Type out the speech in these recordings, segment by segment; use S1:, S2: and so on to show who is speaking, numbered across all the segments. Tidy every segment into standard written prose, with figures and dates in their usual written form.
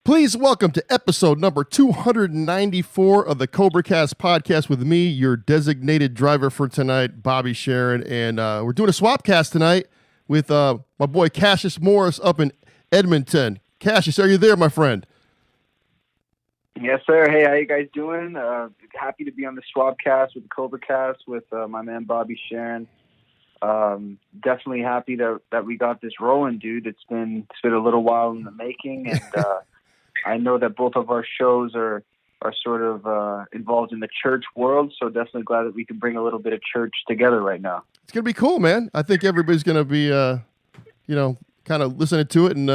S1: Please welcome to episode number 294 of the CobraCast Podcast with me, your designated driver for tonight, Bobby Sharron. And we're doing a swap cast tonight with my boy Cassius Morris up in Edmonton. Cassius, are you there, my friend?
S2: Yes, sir. Hey, how you guys doing? Happy to be on the Swapcast with the CobraCast with my man Bobby Sharron. Definitely happy that we got this rolling, dude. It's been a little while in the making, and I know that both of our shows are sort of involved in the church world, so definitely glad that we can bring a little bit of church together right now.
S1: It's gonna be cool, man. I think everybody's gonna be, kind of listening to it, and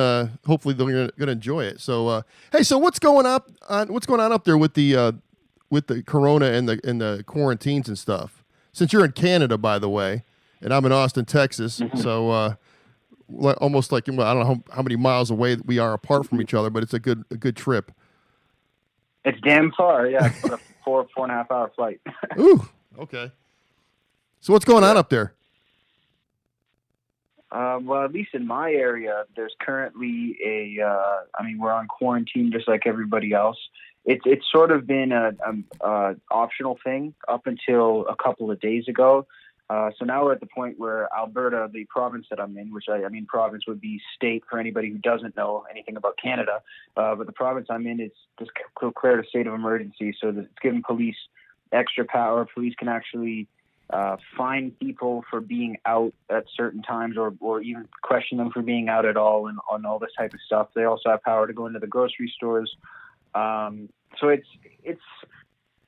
S1: hopefully they're gonna enjoy it. So, hey, so what's going on up there with the corona and the quarantines and stuff? Since you're in Canada, by the way, and I'm in Austin, Texas, so almost like, I don't know how many miles away we are apart from each other, but it's a good trip.
S2: It's damn far, yeah. It's about a 4.5 hour flight.
S1: Ooh, okay. So what's going on up there?
S2: Well, at least in my area, there's currently we're on quarantine just like everybody else. It's sort of been a optional thing up until a couple of days ago. So now we're at the point where Alberta, the province that I'm in, which province would be state for anybody who doesn't know anything about Canada, but the province I'm in is just declared a state of emergency, so that it's giving police extra power. Police can actually fine people for being out at certain times, or even question them for being out at all, and on all this type of stuff. They also have power to go into the grocery stores. So it's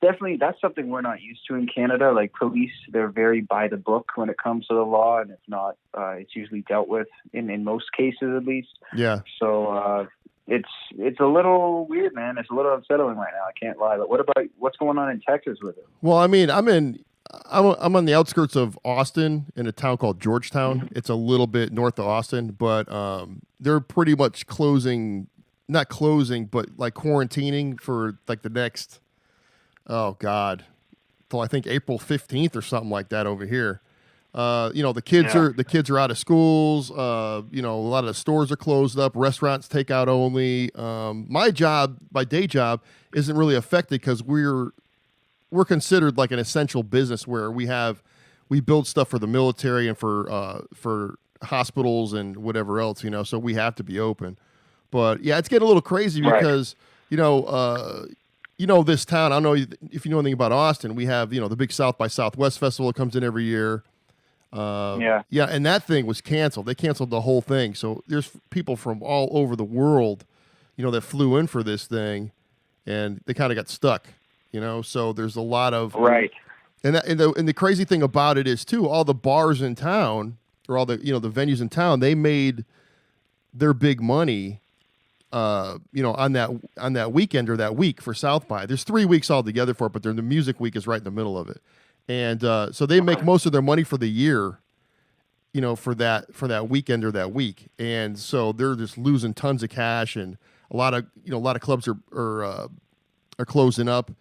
S2: definitely, that's something we're not used to in Canada. Like, police, they're very by the book when it comes to the law, and if not, it's usually dealt with in most cases, at least.
S1: Yeah.
S2: So it's a little weird, man. It's a little unsettling right now. I can't lie. But what's going on in Texas with it?
S1: Well, I mean, I'm on the outskirts of Austin in a town called Georgetown. It's a little bit north of Austin, but they're pretty much not closing, but like quarantining for like the next, oh God, till I think April 15th or something like that over here. The kids are out of schools. A lot of the stores are closed up. Restaurants takeout only. My day job isn't really affected because we're considered like an essential business where we build stuff for the military and for hospitals and whatever else, so we have to be open. But yeah, it's getting a little crazy because, this town, I don't know if you know anything about Austin, we have, the big South by Southwest festival that comes in every year. Yeah, and that thing was canceled. They canceled the whole thing. So there's people from all over the world, that flew in for this thing, and they kind of got stuck, So there's a lot of And the crazy thing about it is too, all the bars in town, or all the the venues in town, they made their big money, on that weekend or that week for South by. There's 3 weeks altogether for it, but the music week is right in the middle of it. And so they make most of their money for the year, for that weekend or that week. And so they're just losing tons of cash, and a lot of clubs are closing up,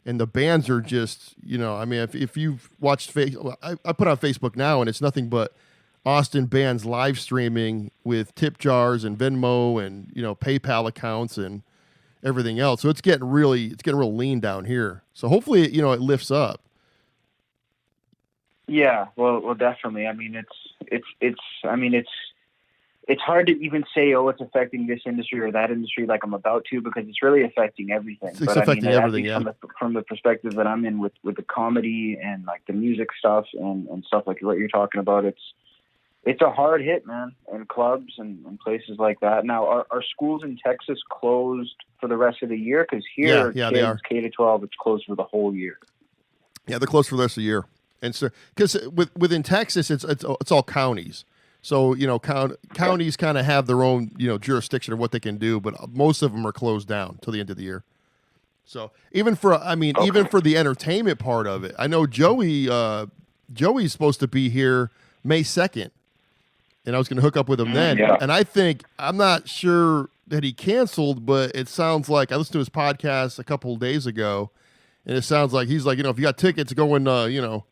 S1: and the bands are just, if you've watched I put on Facebook now, and it's nothing but Austin bands live streaming with tip jars and Venmo and PayPal accounts and everything else. So it's getting real lean down here. So hopefully it lifts up.
S2: Yeah, well, definitely. I mean, it's hard to even say, it's affecting this industry or that industry like I'm about to, because it's really affecting everything.
S1: It's affecting everything, yeah.
S2: From the perspective that I'm in with the comedy and like the music stuff and stuff like what you're talking about, it's a hard hit, man, in clubs and places like that. Now, are schools in Texas closed for the rest of the year? Because here,
S1: they are.
S2: K-12, it's closed for the whole year.
S1: Yeah, they're closed for the rest of the year. And so, because within Texas, it's all counties. So, counties kind of have their own, jurisdiction of what they can do, but most of them are closed down till the end of the year. So even for the entertainment part of it, I know Joey's supposed to be here May 2nd. And I was going to hook up with him then. Yeah. And I'm not sure that he canceled, but it sounds like, I listened to his podcast a couple of days ago, and it sounds like he's like, if you got tickets, go and, go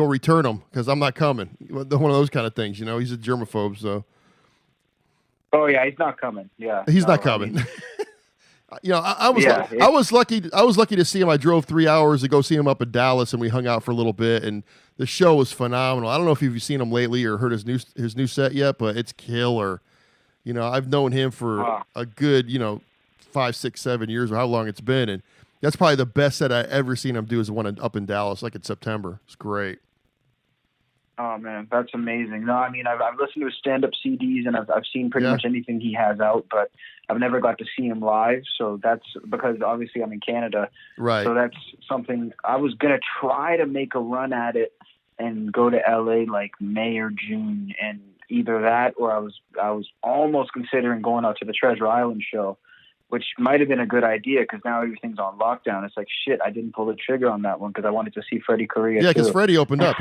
S1: return them, because I'm not coming. One of those kind of things, he's a germaphobe, so.
S2: Oh, yeah, he's not coming. Yeah.
S1: He's not coming. I was lucky. I was lucky to see him. I drove 3 hours to go see him up in Dallas, and we hung out for a little bit. And the show was phenomenal. I don't know if you've seen him lately or heard his new set yet, but it's killer. I've known him for a good 5, 6, 7 years, or how long it's been, and that's probably the best set I ever seen him do. Is the one up in Dallas, like in September. It's great.
S2: Oh man, that's amazing. No, I mean I've listened to his stand-up CDs and I've seen pretty much anything he has out, but I've never got to see him live. So that's because obviously I'm in Canada,
S1: right?
S2: So that's something I was gonna try to make a run at it and go to LA like May or June, and either that or I was almost considering going out to the Treasure Island show, which might have been a good idea because now everything's on lockdown. It's like shit, I didn't pull the trigger on that one because I wanted to see Freddie Correa.
S1: Yeah, because Freddie opened up.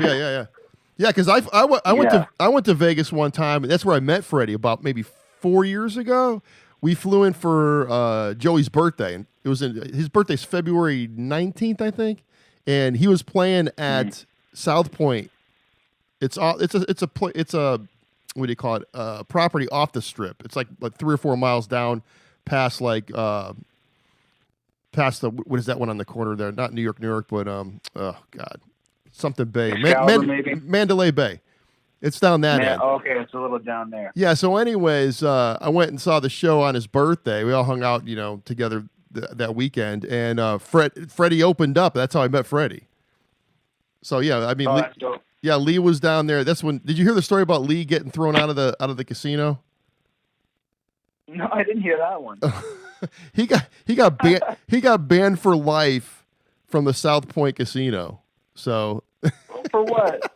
S1: Yeah, because I went to Vegas one time, and that's where I met Freddie about maybe 4 years ago. We flew in for Joey's birthday, and his birthday's February 19th, I think, and he was playing at South Point. It's a what do you call it? Property off the Strip. It's like 3 or 4 miles down past past the what is that one on the corner there? Not New York, but oh God. Something Bay, Mandalay Bay. It's down that end.
S2: Okay, it's a little down there.
S1: Yeah. So, anyways, I went and saw the show on his birthday. We all hung out, together that weekend, and Freddie opened up. That's how I met Freddie. So yeah, I mean,
S2: that's dope.
S1: Yeah, Lee was down there. That's when. Did you hear the story about Lee getting thrown out of the casino?
S2: No, I didn't hear that one.
S1: he got banned for life from the South Point casino. So
S2: for what?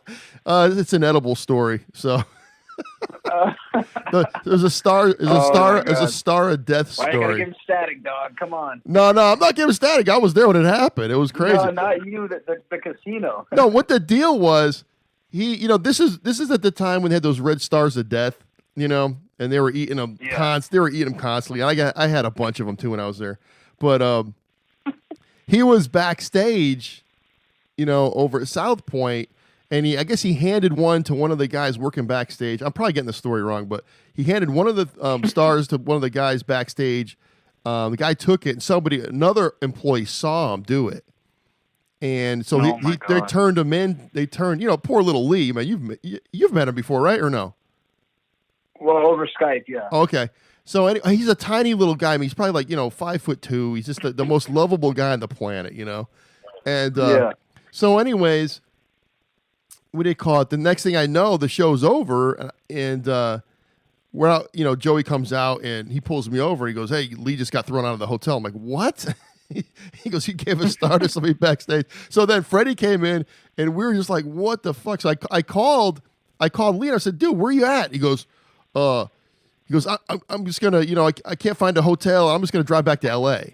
S1: It's an edible story. So there's a star of death story.
S2: Why you gotta give him static, dog? Come on.
S1: No, I'm not giving static. I was there when it happened. It was crazy.
S2: No, not you. The casino.
S1: No, what the deal was, this is at the time when they had those red stars of death, and they were eating them.
S2: Yeah.
S1: They were eating them constantly. I had a bunch of them too when I was there, but he was backstage. Over at South Point, and I guess he handed one to one of the guys working backstage. I'm probably getting the story wrong, but he handed one of the stars to one of the guys backstage. The guy took it, and another employee saw him do it, and so they turned him in. They turned, poor little Lee. Man, you've met him before, right, or no?
S2: Well, over Skype, yeah.
S1: Okay. So anyway, he's a tiny little guy. I mean, he's probably like 5'2". He's just the most lovable guy on the planet, and
S2: yeah.
S1: So anyways, what do you call it? The next thing I know, the show's over, and we're out, Joey comes out, and he pulls me over. He goes, "Hey, Lee just got thrown out of the hotel." I'm like, "What?" He goes, "You gave a star to somebody backstage." So then Freddie came in, and we were just like, "What the fuck?" So I called Lee, and I said, "Dude, where are you at?" He goes, I'm just going to, I can't find a hotel. I'm just going to drive back to L.A."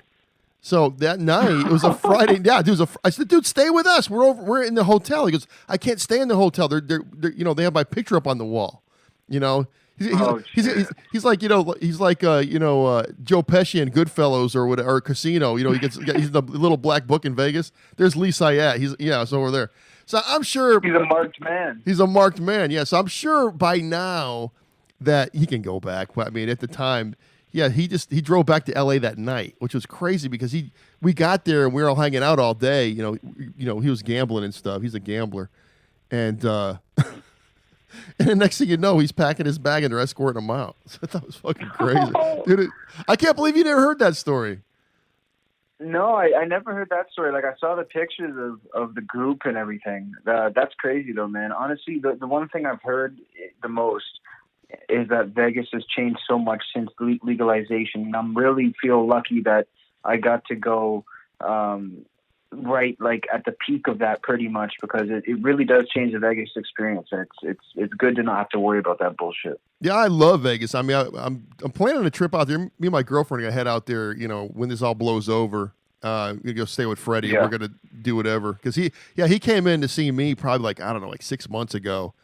S1: So that night, it was a Friday. Yeah, I said, "Dude, stay with us. We're in the hotel." He goes, "I can't stay in the hotel. They're they have my picture up on the wall." He's like Joe Pesci in Goodfellas or whatever, or Casino. He's the little black book in Vegas. There's Lee Syatt. It's over there. So I'm sure
S2: he's a marked man.
S1: He's a marked man. Yeah. So I'm sure by now that he can go back. I mean, at the time. Yeah, he drove back to L.A. that night, which was crazy because we got there and we were all hanging out all day. He was gambling and stuff. He's a gambler, and and the next thing you know, he's packing his bag and they're escorting him out. So that was fucking crazy, dude. I can't believe you never heard that story.
S2: No, I never heard that story. Like I saw the pictures of the group and everything. That's crazy though, man. Honestly, the one thing I've heard the most is that Vegas has changed so much since legalization. And I'm really feel lucky that I got to go right like at the peak of that pretty much, because it really does change the Vegas experience. And it's good to not have to worry about that bullshit.
S1: Yeah, I love Vegas. I mean, I'm planning a trip out there. Me and my girlfriend are gonna head out there, when this all blows over. We're gonna go stay with Freddie. Yeah. And we're gonna do whatever. Because he came in to see me probably like 6 months ago.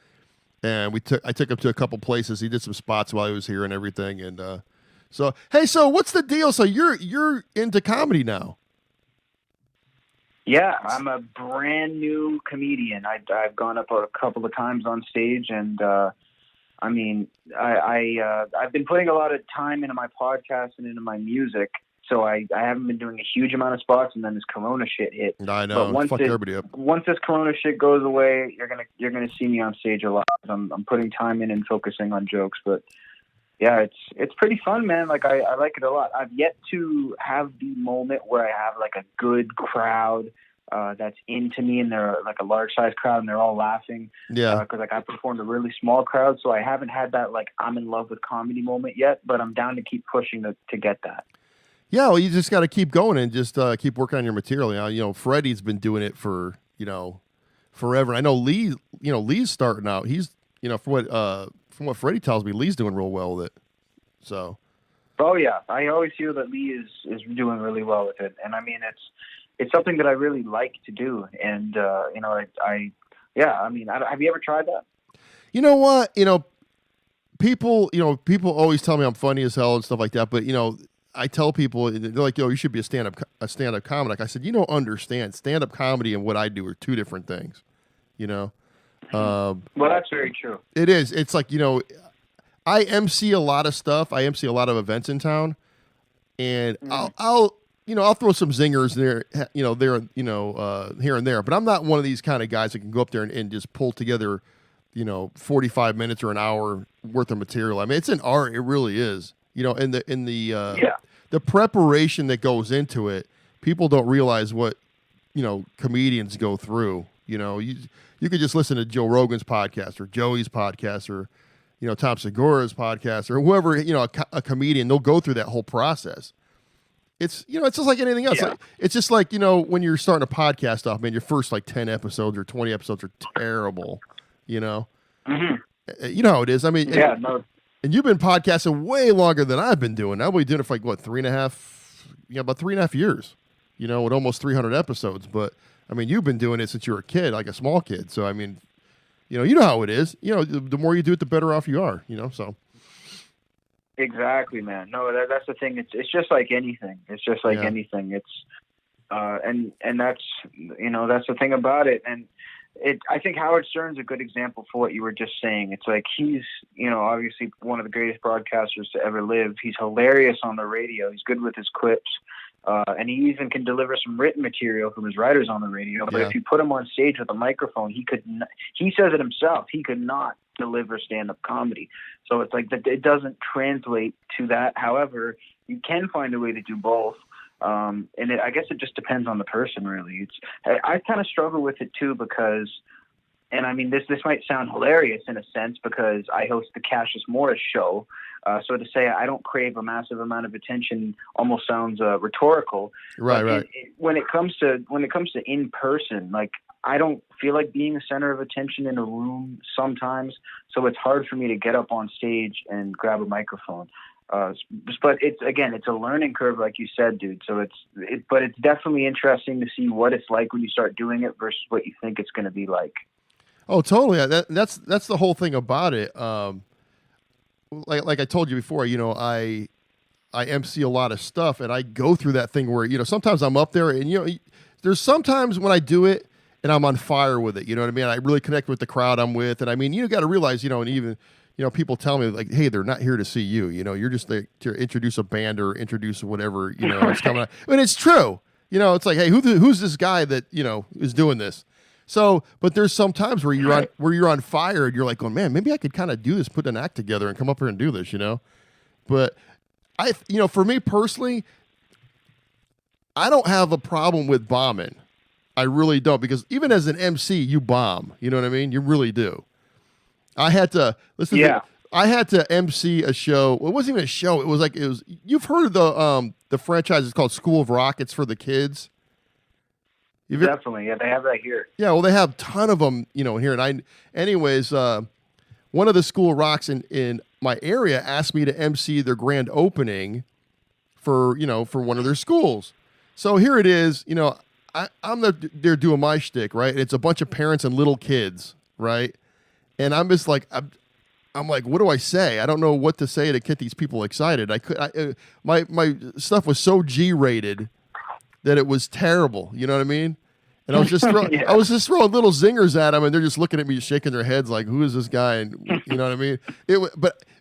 S1: And I took him to a couple places. He did some spots while he was here and everything. And so what's the deal? So you're into comedy now?
S2: Yeah, I'm a brand new comedian. I've gone up a couple of times on stage, and I've been putting a lot of time into my podcast and into my music So I haven't been doing a huge amount of spots, and then this Corona shit hit.
S1: I know.
S2: But
S1: Fuck everybody up.
S2: Once this Corona shit goes away, you're gonna see me on stage a lot. I'm putting time in and focusing on jokes, but yeah, it's pretty fun, man. Like I like it a lot. I've yet to have the moment where I have like a good crowd that's into me, and they're like a large size crowd and they're all laughing.
S1: Yeah.
S2: Because like I performed a really small crowd, so I haven't had that like I'm in love with comedy moment yet. But I'm down to keep pushing to get that.
S1: Yeah, well, you just got to keep going and just keep working on your material. Freddie's been doing it for forever. I know Lee's starting out. He's from what Freddie tells me, Lee's doing real well with it. So.
S2: Oh yeah, I always hear that Lee is doing really well with it, and I mean it's something that I really like to do, and have you ever tried that?
S1: You know what? People always tell me I'm funny as hell and stuff like that, but I tell people, they're like, "Yo, you should be a stand-up comic." I said, "You don't understand. Stand-up comedy and what I do are two different things."
S2: Well, that's very true.
S1: It is. It's like I MC a lot of stuff. I MC a lot of events in town, and I'll throw some zingers there, here and there. But I'm not one of these kind of guys that can go up there and just pull together, 45 minutes or an hour worth of material. I mean, it's an art. It really is. The preparation that goes into it, people don't realize what, comedians go through. You could just listen to Joe Rogan's podcast or Joey's podcast or, Tom Segura's podcast or whoever, a comedian, they'll go through that whole process. It's, it's just like anything else.
S2: Yeah.
S1: Like, it's just like, when you're starting a podcast off, man, your first like 10 episodes or 20 episodes are terrible,
S2: Mm-hmm.
S1: You know how it is. I mean,
S2: yeah, no.
S1: And you've been podcasting way longer than I've been doing. I've been doing it for like, what, about 3.5 years, with almost 300 episodes. But, I mean, you've been doing it since you were a kid, like a small kid. So, I mean, you know how it is. The more you do it, the better off you are, so.
S2: Exactly, man. No, that's the thing. It's just like anything. It's just like anything. It's, and that's, that's the thing about it. And I think Howard Stern's a good example for what you were just saying. It's like he's, obviously one of the greatest broadcasters to ever live. He's hilarious on the radio. He's good with his quips. And he even can deliver some written material from his writers on the radio. But if you put him on stage with a microphone, he says it himself, he could not deliver stand-up comedy. So it's like that it doesn't translate to that. However, you can find a way to do both. And I guess it just depends on the person, really. I kind of struggle with it too because, and I mean, this might sound hilarious in a sense because I host the Cassius Morris show. So to say I don't crave a massive amount of attention almost sounds rhetorical.
S1: Right.
S2: When it comes to in person, like I don't feel like being the center of attention in a room sometimes. So it's hard for me to get up on stage and grab a microphone. But it's a learning curve, like you said, dude. So but it's definitely interesting to see what it's like when you start doing it versus what you think it's going to be like.
S1: Oh, totally. That's the whole thing about it. Like I told you before, I MC a lot of stuff, and I go through that thing where sometimes I'm up there, and there's sometimes when I do it and I'm on fire with it. You know what I mean? I really connect with the crowd I'm with, and I mean, you got to realize, and even. People tell me like, "Hey, they're not here to see you. You're just there to introduce a band or introduce whatever is coming out." And it's true. It's like, "Hey, who's this guy that is doing this?" So, but there's some times where you're on fire and you're like, "Oh man, maybe I could kind of do this, put an act together, and come up here and do this." But for me personally, I don't have a problem with bombing. I really don't, because even as an MC, you bomb. You know what I mean? You really do. I had to I had to MC a show. Well, it wasn't even a show. It was. You've heard of the franchise? It's called School of Rock. It's for the kids.
S2: Definitely, yeah. They have that here.
S1: Yeah, well, they have a ton of them, here. And one of the School of Rocks in my area asked me to MC their grand opening for one of their schools. So here it is. I'm they're doing my shtick, right? It's a bunch of parents and little kids, right? And I'm just like, I'm like, what do I say? I don't know what to say to get these people excited. My stuff was so G-rated that it was terrible. You know what I mean? And I was just throwing little zingers at them, and they're just looking at me, shaking their heads like, "Who is this guy?" And you know what I mean?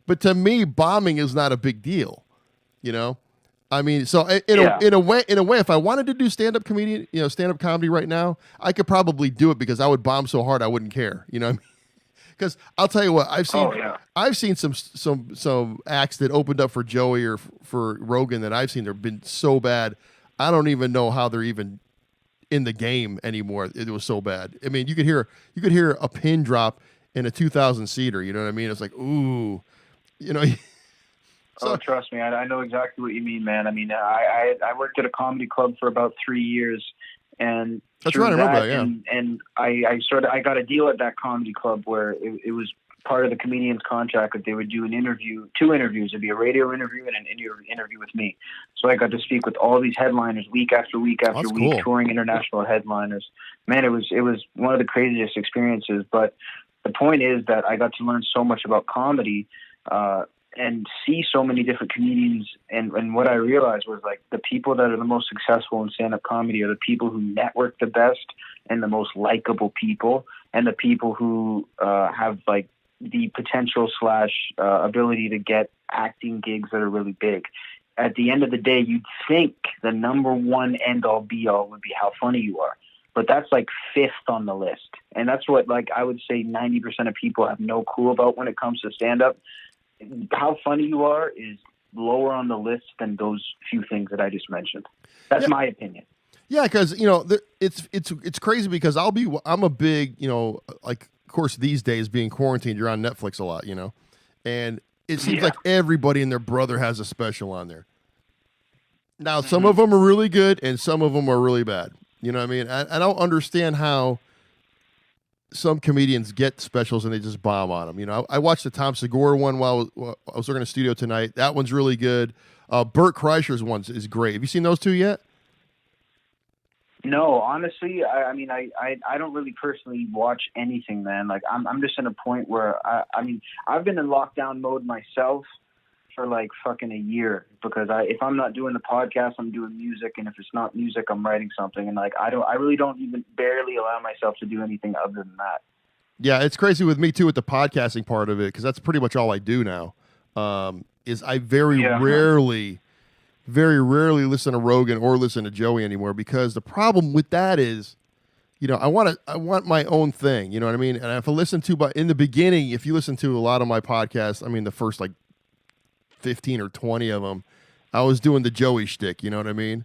S1: But to me, bombing is not a big deal. I mean, so in a way, if I wanted to do stand up comedy right now, I could probably do it because I would bomb so hard I wouldn't care. You know what I mean? Because I'll tell you what, I've seen some acts that opened up for Joey or for Rogan that I've seen that have been so bad, I don't even know how they're even in the game anymore. It was so bad. I mean, you could hear a pin drop in a 2,000 seater. You know what I mean? It's like, ooh, you know.
S2: So, trust me, I know exactly what you mean, man. I mean, I worked at a comedy club for about 3 years, and
S1: that's right, I remember that, yeah.
S2: And I got a deal at that comedy club where it was part of the comedian's contract that they would do two interviews. It'd be a radio interview and an interview with me. So I got to speak with all these headliners week after week after week, cool. Touring international headliners. Man, it was one of the craziest experiences. But the point is that I got to learn so much about comedy. And see so many different comedians. And what I realized was, like, the people that are the most successful in stand-up comedy are the people who network the best and the most likable people, and the people who have, like, the potential / ability to get acting gigs that are really big. At the end of the day, you'd think the number one end-all be-all would be how funny you are. But that's like 5th on the list. And that's what, like, I would say 90% of people have no clue about when it comes to stand-up. How funny you are is lower on the list than those few things that I just mentioned. That's my opinion. Yeah,
S1: because it's crazy because I'm a big, like, of course these days being quarantined, you're on Netflix a lot, and it seems like everybody and their brother has a special on there. Now some of them are really good and some of them are really bad. You know what I mean? I don't understand how some comedians get specials and they just bomb on them. I watched the Tom Segura one while I was working in the studio tonight. That one's really good. Bert Kreischer's one is great. Have you seen those two yet?
S2: No, honestly, I mean, I don't really personally watch anything, man. Like, I'm just in a point where I've been in lockdown mode myself for like fucking a year because if I'm not doing the podcast, I'm doing music, and if it's not music, I'm writing something, and like I really don't even barely allow myself to do anything other than that.
S1: Yeah, it's crazy with me too with the podcasting part of it because that's pretty much all I do now. Is I very rarely listen to Rogan or listen to Joey anymore because the problem with that is, I want my own thing. You know what I mean? And if I listen to, but in the beginning, if you listen to a lot of my podcasts, I mean the first like 15 or 20 of them, I was doing the Joey shtick, you know what I mean?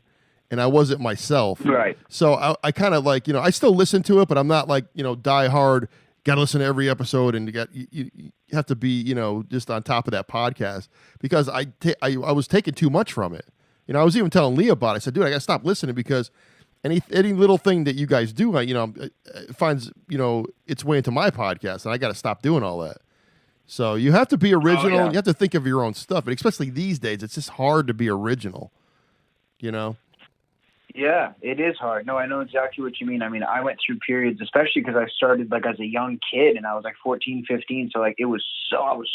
S1: And I wasn't myself.
S2: Right.
S1: So I kind of like, I still listen to it, but I'm not like, die hard, got to listen to every episode and you have to be, just on top of that podcast because I was taking too much from it. I was even telling Leah about it. I said, dude, I got to stop listening because any little thing that you guys do, it finds, its way into my podcast and I got to stop doing all that. So you have to be original. Oh, yeah. You have to think of your own stuff. And especially these days, it's just hard to be original,
S2: Yeah, it is hard. No, I know exactly what you mean. I mean, I went through periods, especially because I started like as a young kid and I was like 14, 15. So like I was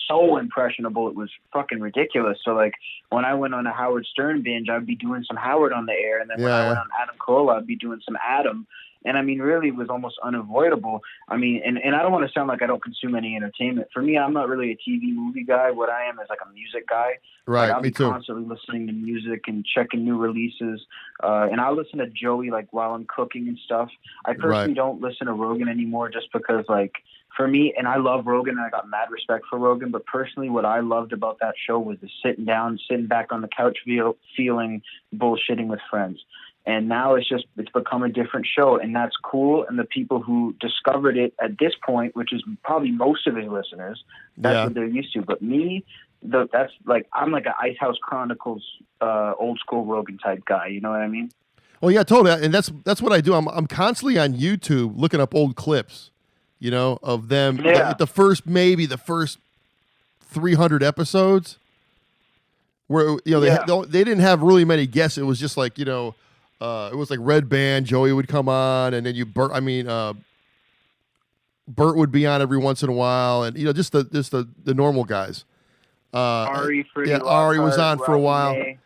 S2: so impressionable. It was fucking ridiculous. So like when I went on a Howard Stern binge, I'd be doing some Howard on the air. And then when I went on Adam Carolla, I'd be doing some Adam. And I mean, really, it was almost unavoidable. I mean, and I don't want to sound like I don't consume any entertainment. For me, I'm not really a TV movie guy. What I am is like a music guy.
S1: Right,
S2: like, I'll
S1: me
S2: be
S1: too.
S2: Constantly listening to music and checking new releases. And I listen to Joey like while I'm cooking and stuff. I personally don't listen to Rogan anymore just because like for me, and I love Rogan and I got mad respect for Rogan, but personally what I loved about that show was the sitting back on the couch feeling bullshitting with friends. And now it's become a different show, and that's cool. And the people who discovered it at this point, which is probably most of his listeners, that's what they're used to. But me, that's like I'm like an Ice House Chronicles old school Rogan type guy. You know what I mean?
S1: Well, yeah, totally. And that's what I do. I'm constantly on YouTube looking up old clips, of them.
S2: Yeah.
S1: The first 300 episodes, where they didn't have really many guests. It was just like it was like Red Band, Joey would come on, and then Bert would be on every once in a while, and just the normal guys.
S2: Ari
S1: was on for a while.
S2: May.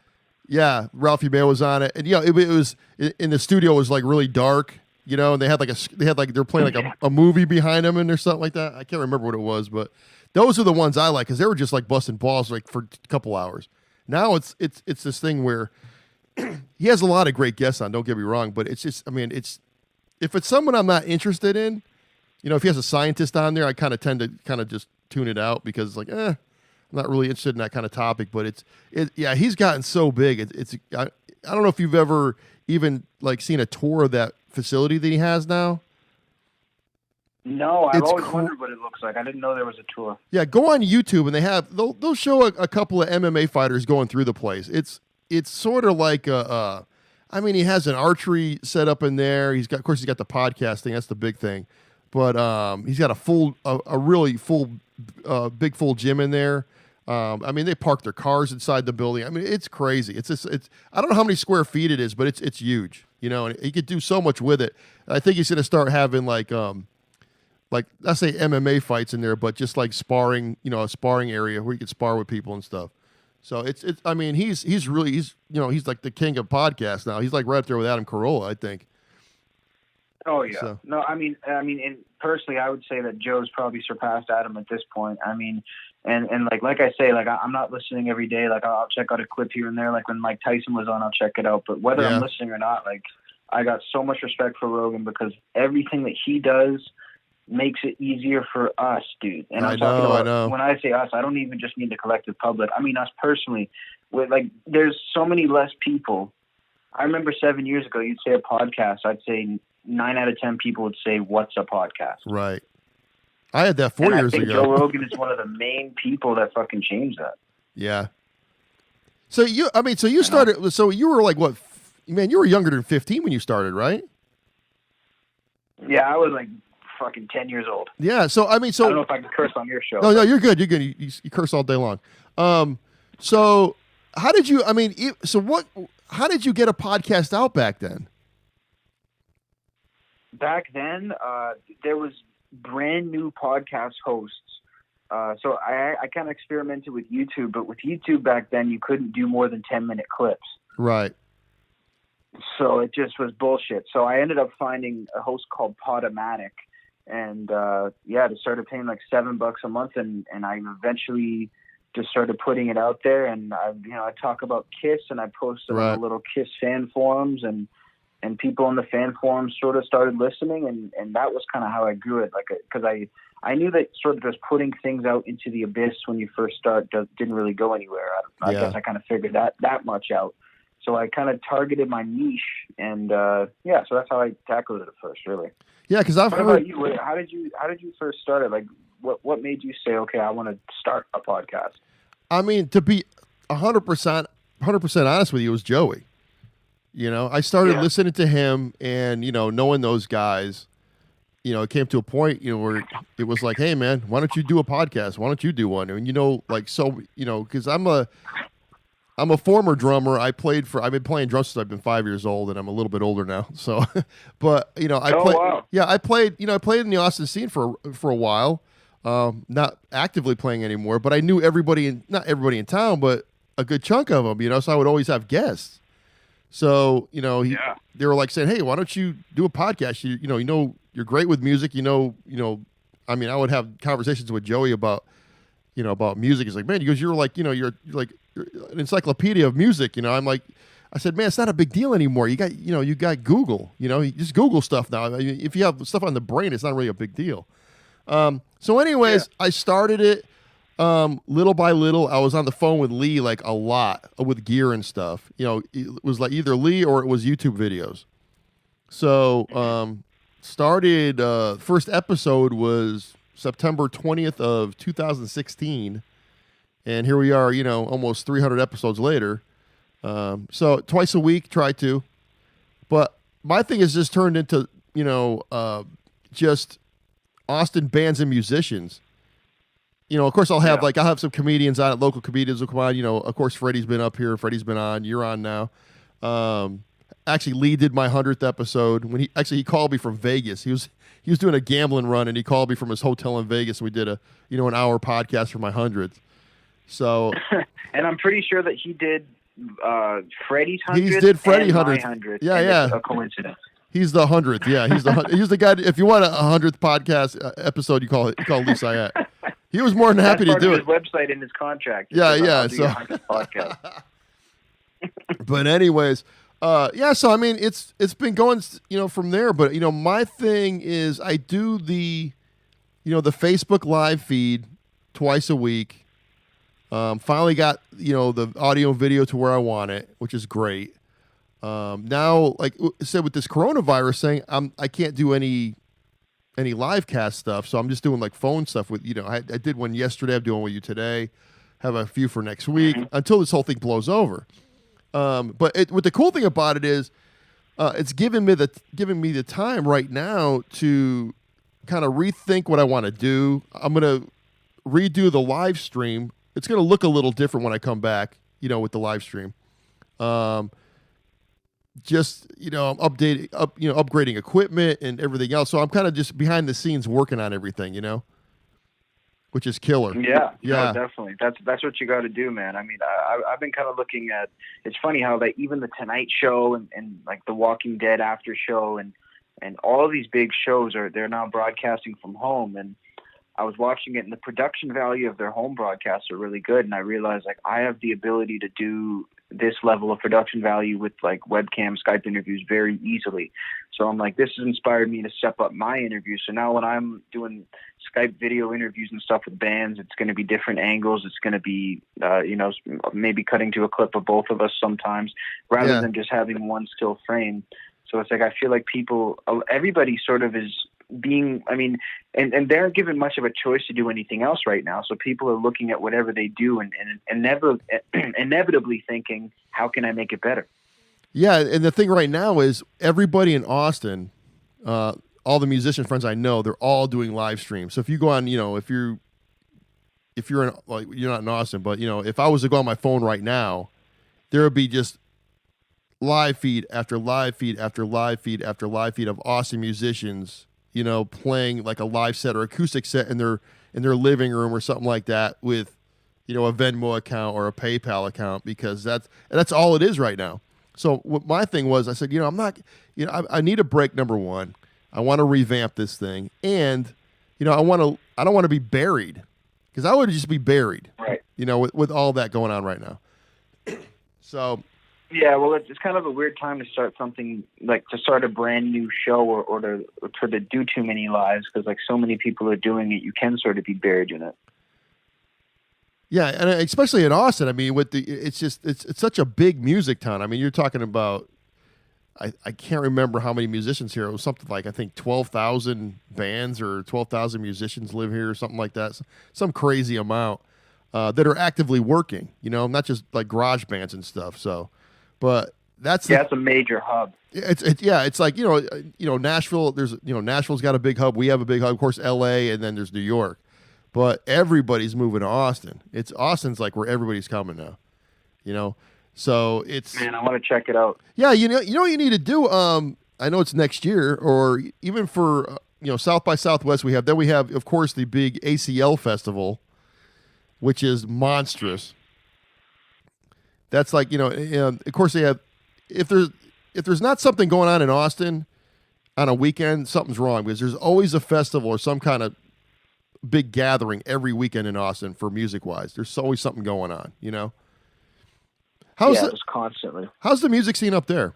S1: Yeah, Ralphie May was on it, and it was in the studio. It was like really dark, and they had they're playing like a movie behind them or something like that. I can't remember what it was, but those are the ones I like because they were just like busting balls like for a couple hours. Now it's this thing where he has a lot of great guests on. Don't get me wrong, but it's just, I mean, if it's someone I'm not interested in, if he has a scientist on there, I kind of tend to kind of just tune it out because it's like, I'm not really interested in that kind of topic. But he's gotten so big. I don't know if you've ever even like seen a tour of that facility that he has now.
S2: No, I've always wondered what it looks like. I didn't know there was a tour.
S1: Yeah, go on YouTube and they'll show a couple of MMA fighters going through the place. It's sort of like he has an archery set up in there. He's got the podcasting. That's the big thing. But he's got a really full, big full gym in there. They park their cars inside the building. I mean, it's crazy. It's I don't know how many square feet it is, but it's huge. And he could do so much with it. I think he's going to start having like let's say MMA fights in there, but just like sparring, a sparring area where you can spar with people and stuff. So he's like the king of podcasts now. He's like right up there with Adam Carolla, I think.
S2: Oh yeah. So. No, and personally, I would say that Joe's probably surpassed Adam at this point. I mean, and like I say, like I'm not listening every day. Like I'll check out a clip here and there. Like when Mike Tyson was on, I'll check it out. But whether I'm listening or not, like I got so much respect for Rogan because everything that he does makes it easier for us, dude. And I'm talking about, when I say us, I don't even just mean the collective public. I mean us personally. With there's so many less people. I remember 7 years ago, you'd say a podcast. I'd say 9 out of 10 people would say, "What's a podcast?"
S1: Right. I had that 4 years ago.
S2: Joe Rogan is one of the main people that fucking changed that.
S1: Yeah. So you started. So you were like what? Man, you were younger than 15 when you started, right?
S2: Yeah, I was like fucking 10 years old.
S1: Yeah. So I don't
S2: know if I can curse on your show.
S1: No, you're good. You're good. You curse all day long. So how did you? How did you get a podcast out back then?
S2: Back then, there was brand new podcast hosts. So I kind of experimented with YouTube, but with YouTube back then, you couldn't do more than 10-minute clips.
S1: Right.
S2: So it just was bullshit. So I ended up finding a host called Podomatic, and they started paying like $7 a month, and I eventually just started putting it out there. And I talk about Kiss, and I posted on the little Kiss fan forums, and people in the fan forums sort of started listening, and that was kind of how I grew it. Because I knew that sort of just putting things out into the abyss when you first start didn't really go anywhere. I guess I kind of figured that much out. So I kind of targeted my niche, and so that's how I tackled it at first, really.
S1: Yeah, because I've heard.
S2: What about you? How did you first start it? Like, what made you say, okay, I want to start a podcast?
S1: I mean, to be 100% honest with you, it was Joey. I started listening to him, and knowing those guys, it came to a point, where it was like, hey man, why don't you do a podcast? Why don't you do one? And because I'm a former drummer. I've been playing drums since I've been 5 years old, and I'm a little bit older now. So, but I played in the Austin scene for a while, not actively playing anymore, but I knew not everybody in town, but a good chunk of them, so I would always have guests. So, they were like saying, hey, why don't you do a podcast? You're great with music, I would have conversations with Joey about music. He's like, man, he goes, you're like an encyclopedia of music. I'm like, I said, man, it's not a big deal anymore. You got Google, you just Google stuff now. If you have stuff on the brain, it's not really a big deal. So anyways, I started it. Little by little, I was on the phone with Lee like a lot with gear and stuff. It was like either Lee or it was YouTube videos. So, started, first episode was September 20th of 2016. And here we are, almost 300 episodes later. So twice a week, try to. But my thing has just turned into, just Austin bands and musicians. Of course, I'll have some comedians on it, local comedians will come on. Of course, Freddie's been up here. Freddie's been on. You're on now. Actually, Lee did my 100th episode. When he called me from Vegas. He was doing a gambling run, and he called me from his hotel in Vegas. And we did an hour podcast for my 100th. So,
S2: and I'm pretty sure that he did Freddie's 100th.
S1: He did Freddie
S2: 100th.
S1: Yeah.
S2: It's a coincidence.
S1: He's the 100th. Yeah, he's the guy. If you want a 100th podcast episode, you call Lee Syatt. He was more than happy to do it.
S2: That's part of his website in his contract.
S1: Yeah.
S2: So podcast.
S1: But anyways, so I mean, it's been going, from there. But my thing is, I do the Facebook live feed twice a week. Finally got the audio and video to where I want it, which is great. Now, like I said, with this coronavirus thing, I can't do any live cast stuff, so I'm just doing like phone stuff with I did one yesterday. I'm doing one with you today. Have a few for next week until this whole thing blows over. But what the cool thing about it is, it's giving me the time right now to kind of rethink what I want to do. I'm gonna redo the live stream. It's gonna look a little different when I come back, with the live stream. Just I'm upgrading equipment and everything else. So I'm kind of just behind the scenes working on everything, which is killer.
S2: Yeah, no, definitely. That's what you got to do, man. I mean, I've been kind of looking at. It's funny how that even the Tonight Show and like the Walking Dead after show and all of these big shows they're now broadcasting from home. And I was watching it, and the production value of their home broadcasts are really good. And I realized like I have the ability to do this level of production value with like webcam Skype interviews very easily. So I'm like, this has inspired me to step up my interviews. So now when I'm doing Skype video interviews and stuff with bands, it's going to be different angles. It's going to be, maybe cutting to a clip of both of us sometimes rather than just having one still frame. So it's like, I feel like everybody sort of is being, and they aren't given much of a choice to do anything else right now. So people are looking at whatever they do and inevitably thinking, how can I make it better?
S1: Yeah. And the thing right now is everybody in Austin, all the musician friends I know, they're all doing live streams. So if you go on, if you're in, like, you're not in Austin, but if I was to go on my phone right now, there would be just live feed after live feed after live feed after live feed of Austin musicians, playing like a live set or acoustic set in their living room or something like that with, a Venmo account or a PayPal account, because that's all it is right now. So what my thing was, I said, I'm not, I need a break. Number one, I want to revamp this thing, and I don't want to be buried, because I would just be buried,
S2: right?
S1: With all that going on right now. So.
S2: Yeah, well, it's kind of a weird time to start something, like to start a brand new show or to do too many lives, because like so many people are doing it, you can sort of be buried in it.
S1: Yeah, and especially in Austin. I mean, it's such a big music town. I mean, you're talking about, I can't remember how many musicians here. It was something like, I think 12,000 bands or 12,000 musicians live here or something like that. Some crazy amount that are actively working. Not just like garage bands and stuff. So. But that's
S2: a major hub.
S1: It's like Nashville. There's Nashville's got a big hub. We have a big hub, of course, L.A. and then there's New York. But everybody's moving to Austin. Austin's like where everybody's coming now. So it's,
S2: man, I want to check it out.
S1: Yeah, what you need to do. I know it's next year, or even for South by Southwest. We have of course the big ACL festival, which is monstrous. That's like, of course they have, if there's not something going on in Austin on a weekend, something's wrong, because there's always a festival or some kind of big gathering every weekend in Austin for music wise. There's always something going on,
S2: Just constantly.
S1: How's the music scene up there?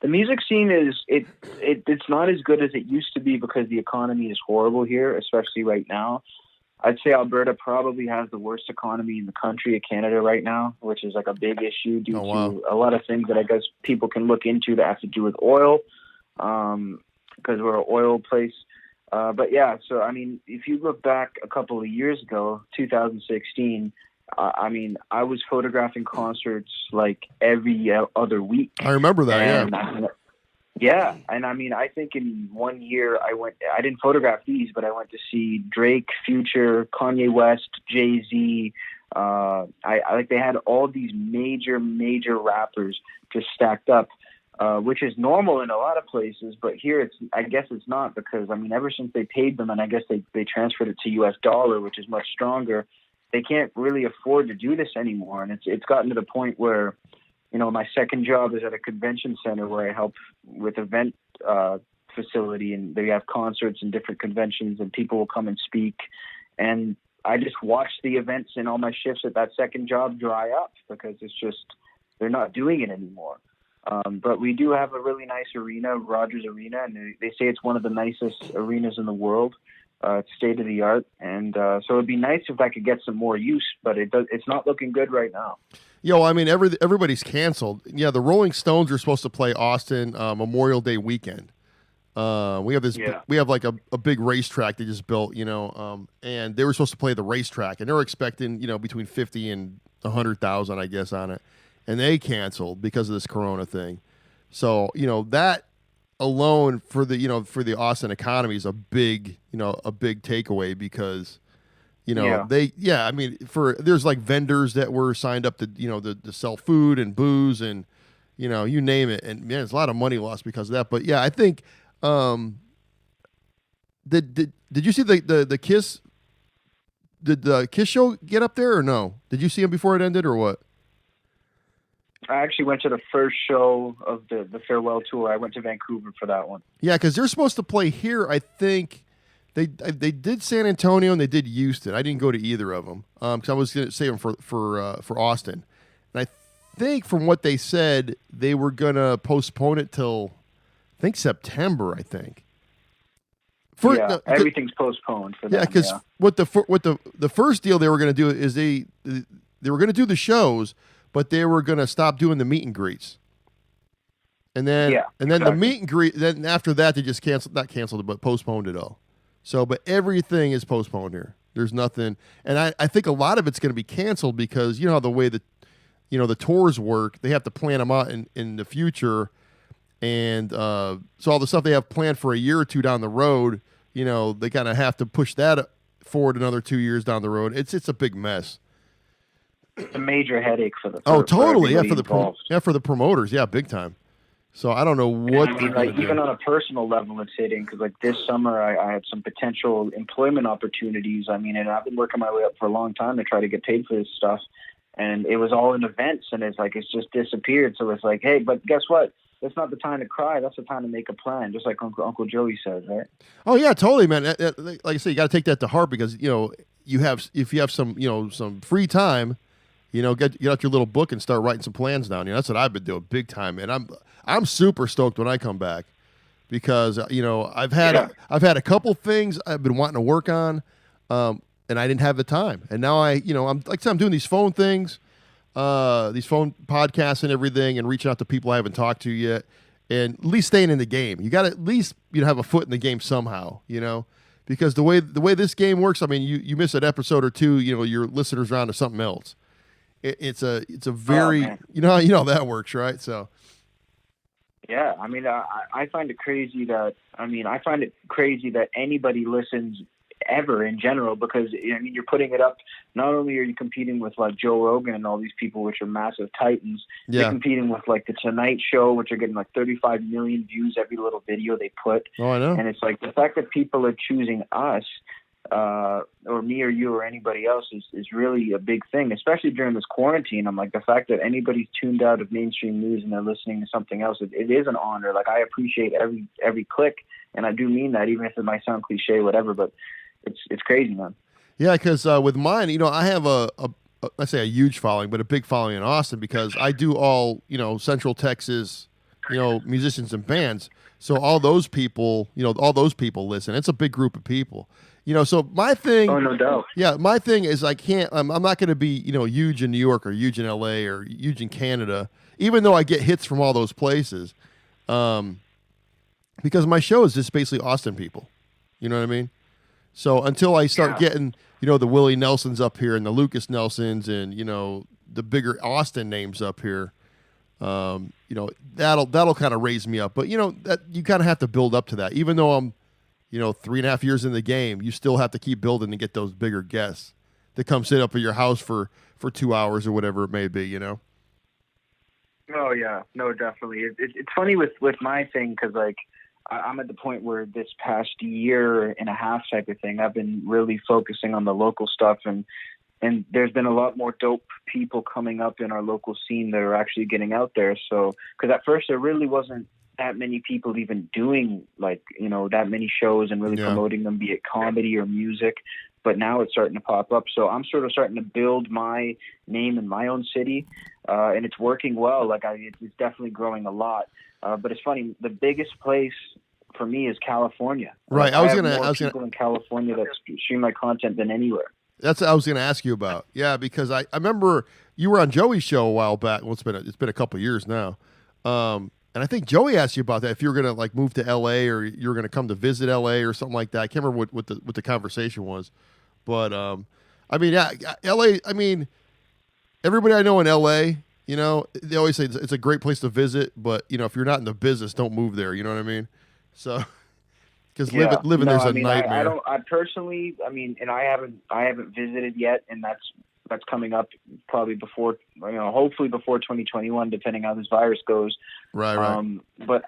S2: The music scene it's not as good as it used to be, because the economy is horrible here, especially right now. I'd say Alberta probably has the worst economy in the country of Canada right now, which is like a big issue due to a lot of things that I guess people can look into that have to do with oil, because we're an oil place. But yeah, so I mean, if you look back a couple of years ago, 2016, I was photographing concerts like every other week.
S1: I remember that,
S2: Yeah, and I think in 1 year I didn't photograph these, but I went to see Drake, Future, Kanye West, Jay-Z. They had all these major rappers just stacked up, which is normal in a lot of places, but here I guess it's not, because ever since they paid them, and I guess they transferred it to US dollar, which is much stronger, they can't really afford to do this anymore. And it's gotten to the point where, my second job is at a convention center where I help with event facility, and they have concerts and different conventions, and people will come and speak. And I just watch the events and all my shifts at that second job dry up because it's just, they're not doing it anymore. But we do have a really nice arena, Rogers Arena, and they say it's one of the nicest arenas in the world. It's state of the art, and so it'd be nice if I could get some more use, but it's not looking good right now.
S1: Yo, I mean, everybody's canceled. Yeah, the Rolling Stones are supposed to play Austin Memorial Day weekend. We have this. Yeah. We have like a big racetrack they just built, and they were supposed to play the racetrack, and they were expecting between 50 and 100,000, I guess, on it, and they canceled because of this Corona thing. So that alone for the Austin economy is a big takeaway because I mean there's like vendors that were signed up to sell food and booze and you name it, and man, there's a lot of money lost because of that. But yeah, I think did you see the Kiss, did the Kiss show get up there or no? Did you see him before it ended or what?
S2: I actually went to the first show of the farewell tour. I went to Vancouver for that one.
S1: Yeah, because they're supposed to play here. I think they did San Antonio and they did Houston. I didn't go to either of them because I was going to save them for Austin. And I think from what they said, they were going to postpone it till I think September. I think.
S2: Everything's postponed for them.
S1: Yeah, because what the first deal they were going to do is they were going to do the shows, but they were going to stop doing the meet and greets. And then the meet and greet, then after that, they just not canceled it, but postponed it all. So, but everything is postponed here. There's nothing. And I think a lot of it's going to be canceled because how the way that, the tours work, they have to plan them out in the future. And so all the stuff they have planned for a year or two down the road, they kind of have to push that forward another 2 years down the road. It's a big mess.
S2: It's a major headache for the
S1: totally
S2: for
S1: for the promoters, big time. So I don't know what
S2: even on a personal level it's hitting because like this summer I had some potential employment opportunities. I mean, and I've been working my way up for a long time to try to get paid for this stuff, and it was all in events, and it's just disappeared. So it's like, hey, but guess what? That's not the time to cry. That's the time to make a plan, just like Uncle Joey says, right?
S1: Oh yeah, totally, man. Like I say, you got to take that to heart because if you have some free time. Get out your little book and start writing some plans down. That's what I've been doing big time, and I'm super stoked when I come back because I've had a couple things I've been wanting to work on, and I didn't have the time. And now I'm doing these phone things, these phone podcasts and everything, and reaching out to people I haven't talked to yet, and at least staying in the game. You got to at least have a foot in the game somehow, because the way this game works, I mean, you miss an episode or two, your listeners are on to something else. It's a very you know how that works, right? So
S2: yeah, I mean I find it crazy that anybody listens ever in general because you're putting it up. Not only are you competing with like Joe Rogan and all these people which are massive titans, you're competing with like the Tonight Show, which are getting like 35 million views every little video they put.
S1: Oh, I know.
S2: And it's like the fact that people are choosing us. Or me or you or anybody else is really a big thing, especially during this quarantine. I'm like, the fact that anybody's tuned out of mainstream news and they're listening to something else, it is an honor. Like I appreciate every click, and I do mean that, even if it might sound cliche, whatever, but it's crazy, man.
S1: Yeah, because with mine, I have let's say a huge following, but a big following in Austin because I do all, Central Texas, musicians and bands. So all those people listen. It's a big group of people. So my thing.
S2: Oh, no doubt.
S1: Yeah, my thing is I'm not going to be huge in New York or huge in LA or huge in Canada, even though I get hits from all those places, because my show is just basically Austin people. You know what I mean? So until I start getting the Willie Nelsons up here and the Lucas Nelsons and the bigger Austin names up here, that'll kind of raise me up. But that you kind of have to build up to that, even though I'm 3.5 years in the game, you still have to keep building to get those bigger guests that come sit up at your house for 2 hours or whatever it may be,
S2: Oh yeah, no, definitely. It's funny with my thing because like I'm at the point where this past year and a half type of thing, I've been really focusing on the local stuff and there's been a lot more dope people coming up in our local scene that are actually getting out there. So, because at first there really wasn't that many people even doing like, you know, that many shows and really promoting them, be it comedy or music. But now it's starting to pop up. So I'm sort of starting to build my name in my own city. And it's working well. Like it's definitely growing a lot. But it's funny. The biggest place for me is California.
S1: Right.
S2: I have more people in California that stream my content than anywhere.
S1: That's what I was going to ask you about. Yeah, because I remember you were on Joey's show a while back. Well, it's been a couple of years now. And I think Joey asked you about that, if you were going to like move to LA or you were going to come to visit LA or something like that. I can't remember what the conversation was. But I mean, yeah, LA, I mean, everybody I know in LA, you know, they always say it's a great place to visit, but you know, if you're not in the business, don't move there, you know what I mean? So because living there's a nightmare.
S2: I personally, I mean, and I haven't visited yet, and that's coming up probably before, you know, hopefully before 2021, depending how this virus goes.
S1: Right.
S2: But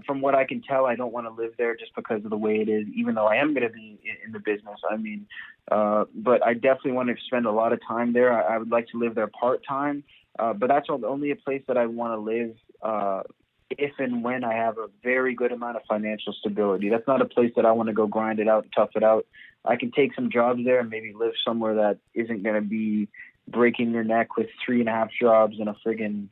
S2: from what I can tell, I don't want to live there just because of the way it is, even though I am going to be in the business. I mean, but I definitely want to spend a lot of time there. I would like to live there part-time, but that's only a place that I want to live if and when I have a very good amount of financial stability. That's not a place that I want to go grind it out and tough it out. I can take some jobs there and maybe live somewhere that isn't going to be breaking your neck with 3.5 jobs in a friggin'